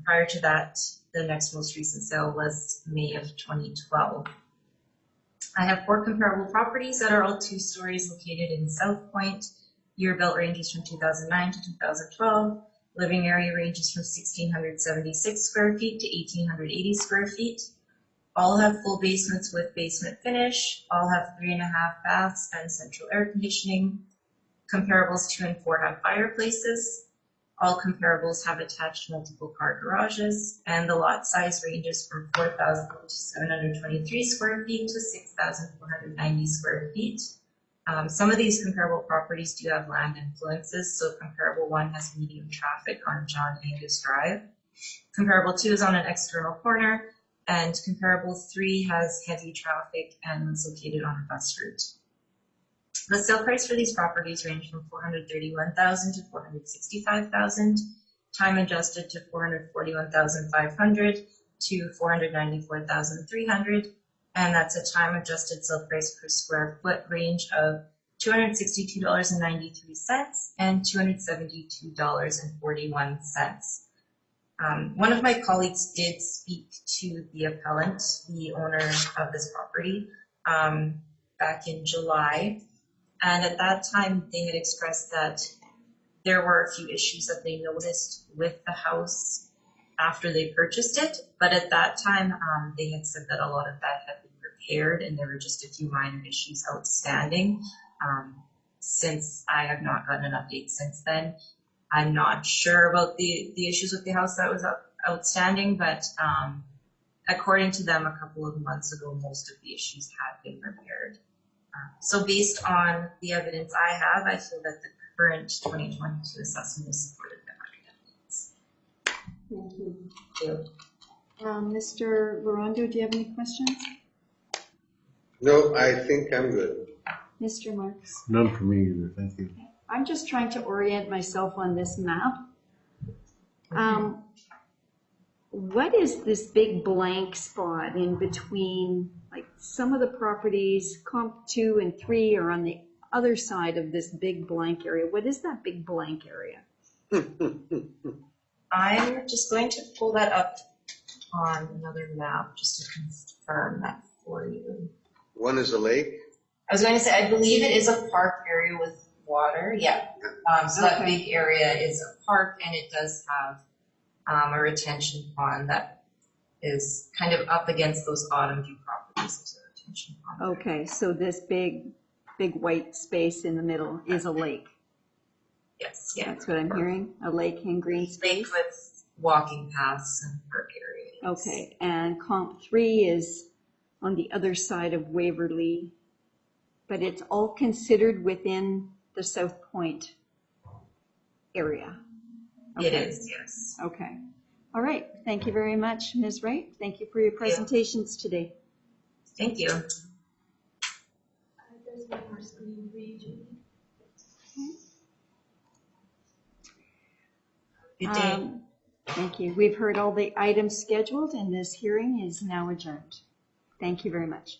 Prior to that, the next most recent sale was May of 2012. I have 4 comparable properties that are all 2 stories located in South Point. Year built ranges from 2009 to 2012. Living area ranges from 1,676 square feet to 1,880 square feet. All have full basements with basement finish. All have 3.5 baths and central air conditioning. Comparables 2 and 4 have fireplaces. All comparables have attached multiple car garages, and the lot size ranges from 4,723 square feet to 6,490 square feet. Some of these comparable properties do have land influences, so comparable 1 has medium traffic on John Angus Drive. Comparable 2 is on an external corner, and comparable 3 has heavy traffic and is located on a bus route. The sale price for these properties range from $431,000 to $465,000, time adjusted to $441,500 to $494,300, and that's a time adjusted sale price per square foot range of $262.93 and $272.41. One of my colleagues did speak to the appellant, the owner of this property, back in July. And at that time, they had expressed that there were a few issues that they noticed with the house after they purchased it. But at that time, they had said that a lot of that had been repaired and there were just a few minor issues outstanding. Since I have not gotten an update since then, I'm not sure about the issues with the house that was outstanding, but according to them, a couple of months ago, most of the issues had been repaired. So based on the evidence I have, I feel that the current 2022 assessment is supported by my evidence. Thank you. Mr. Larondo, do you have any questions? No, I think I'm good. Mr. Marks? None for me either, thank you. I'm just trying to orient myself on this map. What is this big blank spot in between, like some of the properties, comp 2 and 3 are on the other side of this big blank area. What is that big blank area? I'm just going to pull that up on another map just to confirm that for you. One is a lake. I was going to say, I believe it is a park area with water. Yeah. So that big area is a park, and it does have a retention pond that is kind of up against those autumn view properties. There's a retention pond. Okay, so this big white space in the middle is a lake. Yes, yeah. That's what I'm hearing, a lake and green space. Lake with walking paths and park areas. Okay, and comp 3 is on the other side of Waverly, but it's all considered within the South Point area. Okay. It is, yes. Okay. All right. Thank you very much, Ms. Wright. Thank you for your presentations today. Thank you. Good day. Thank you. We've heard all the items scheduled, and this hearing is now adjourned. Thank you very much.